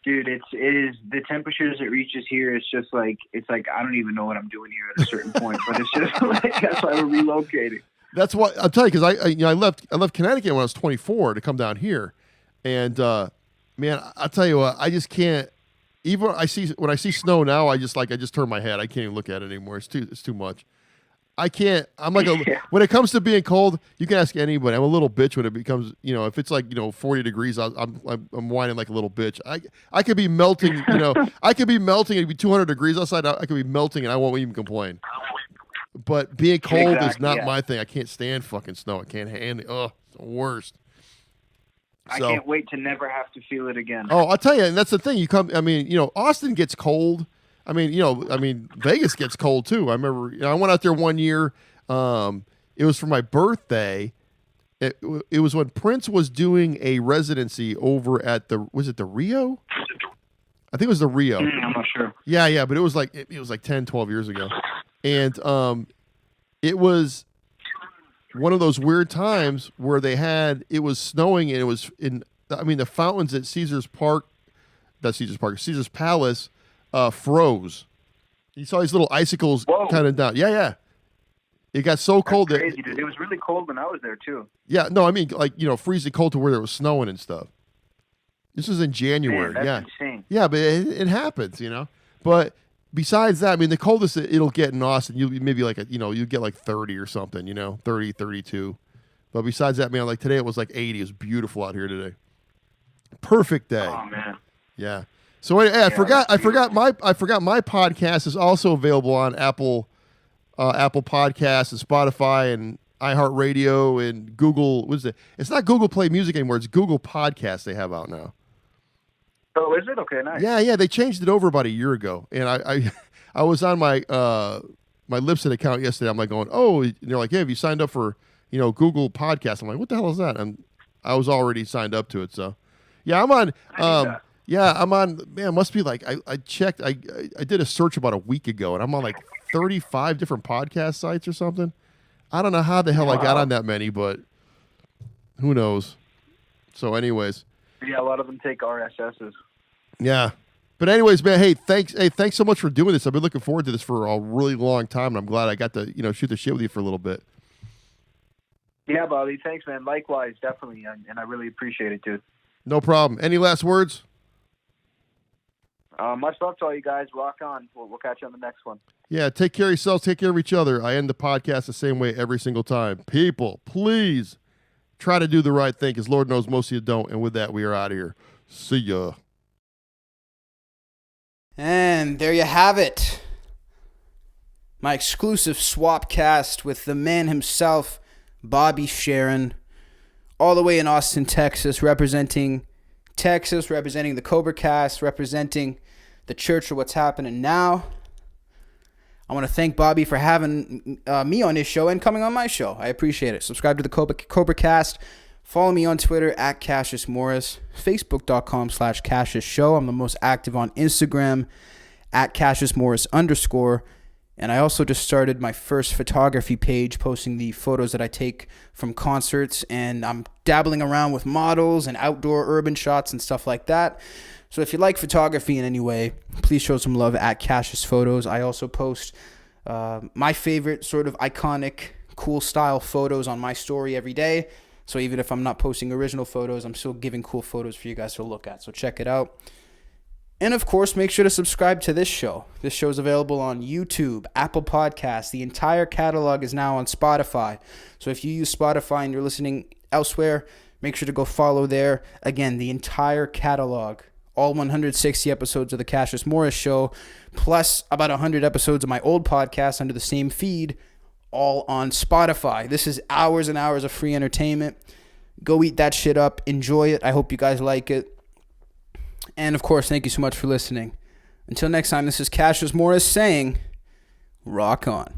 S2: Dude, it is the temperatures it reaches here. It's just like, I don't even know what I'm doing here at a certain point, but it's just like, that's why we're relocating.
S1: That's what I'll tell you, because I left Connecticut when I was 24 to come down here. And man, I'll tell you what, I just can't. Even when I see snow now, I just turn my head. I can't even look at it anymore. It's too much. I can't. I'm like when it comes to being cold, you can ask anybody. I'm a little bitch when it becomes, if it's like 40 degrees, I'm whining like a little bitch. I could be melting. I could be melting. It'd be 200 degrees outside. I could be melting, and I won't even complain. But being cold is not my thing. I can't stand fucking snow. I can't handle it. Oh, it's the worst.
S2: I can't wait to never have to feel it again.
S1: Oh, I'll tell you, and that's the thing. Austin gets cold. Vegas gets cold too. I remember, I went out there one year. It was for my birthday. It was when Prince was doing a residency over at was it the Rio? I think it was the Rio.
S2: I'm not sure.
S1: Yeah, but it was like 10, 12 years ago. And it was one of those weird times where it was snowing, and it was the fountains at Caesar's Palace froze. You saw these little icicles kind of down. Yeah. It got so cold.
S2: That's crazy, dude. It was really cold when I was there too.
S1: Yeah, no, I mean, freezing cold to where there was snowing and stuff. This was in January.
S2: Man, that's insane.
S1: Yeah, but it happens, But besides that, the coldest it'll get in Austin, you'll be maybe you get like 30 or something, 30, 32. But besides that, man, like today it was like 80. It was beautiful out here today. Perfect day.
S2: Oh man.
S1: Yeah. So I forgot my podcast is also available on Apple Podcasts and Spotify and iHeartRadio and Google. What is it? It's not Google Play Music anymore. It's Google Podcasts they have out now.
S2: Oh, is it? Okay, nice.
S1: Yeah, they changed it over about a year ago, and I was on my my Libsyn account yesterday. I'm like going, and they're like, hey, have you signed up for Google Podcast? I'm like, what the hell is that? And I was already signed up to it, so yeah, I'm on. I'm on. Man, it must be like I checked. I did a search about a week ago, and I'm on like 35 different podcast sites or something. I don't know how the hell I got on that many, but who knows? So, anyways.
S2: Yeah, a lot of them take RSSs.
S1: Yeah. But anyways, man, hey, thanks so much for doing this. I've been looking forward to this for a really long time, and I'm glad I got to, shoot the shit with you for a little bit.
S2: Yeah, Bobby, thanks, man. Likewise, definitely, and I really appreciate it, dude.
S1: No problem. Any last words?
S2: Much love to all you guys. Rock on. We'll catch you on the next one.
S1: Yeah, take care of yourselves. Take care of each other. I end the podcast the same way every single time. People, please try to do the right thing, because Lord knows most of you don't. And with that, we are out of here. See ya.
S3: And there you have it. My exclusive swapcast with the man himself, Bobby Sharron, all the way in Austin, Texas, representing Texas, representing the CobraCast, representing the Church of What's Happening Now. I want to thank Bobby for having me on his show and coming on my show. I appreciate it. Subscribe to the CobraCast. Follow me on Twitter at Cassius Morris, Facebook.com/Cassius Show. I'm the most active on Instagram at Cassius Morris _. And I also just started my first photography page, posting the photos that I take from concerts. And I'm dabbling around with models and outdoor urban shots and stuff like that. So if you like photography in any way, please show some love at Cassius Photos. I also post my favorite sort of iconic, cool style photos on my story every day. So even if I'm not posting original photos, I'm still giving cool photos for you guys to look at. So check it out. And of course, make sure to subscribe to this show. This show is available on YouTube, Apple Podcasts. The entire catalog is now on Spotify. So if you use Spotify and you're listening elsewhere, make sure to go follow there. Again, the entire catalog, all 160 episodes of the Cassius Morris Show, plus about 100 episodes of my old podcast under the same feed, all on Spotify. This is hours and hours of free entertainment. Go eat that shit up. Enjoy it. I hope you guys like it. And of course, thank you so much for listening. Until next time, this is Cassius Morris saying, rock on.